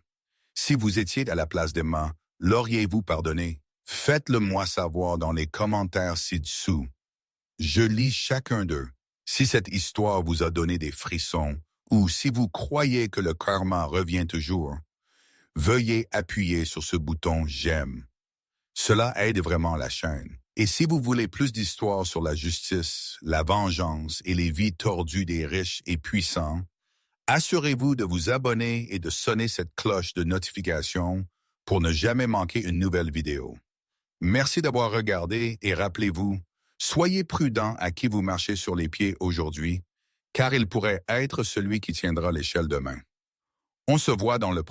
Si vous étiez à la place d'Emma, l'auriez-vous pardonné? Faites-le moi savoir dans les commentaires ci-dessous. Je lis chacun d'eux. Si cette histoire vous a donné des frissons ou si vous croyez que le karma revient toujours, veuillez appuyer sur ce bouton « J'aime ». Cela aide vraiment la chaîne. Et si vous voulez plus d'histoires sur la justice, la vengeance et les vies tordues des riches et puissants, assurez-vous de vous abonner et de sonner cette cloche de notification pour ne jamais manquer une nouvelle vidéo. Merci d'avoir regardé et rappelez-vous, soyez prudent à qui vous marchez sur les pieds aujourd'hui, car il pourrait être celui qui tiendra l'échelle demain. On se voit dans le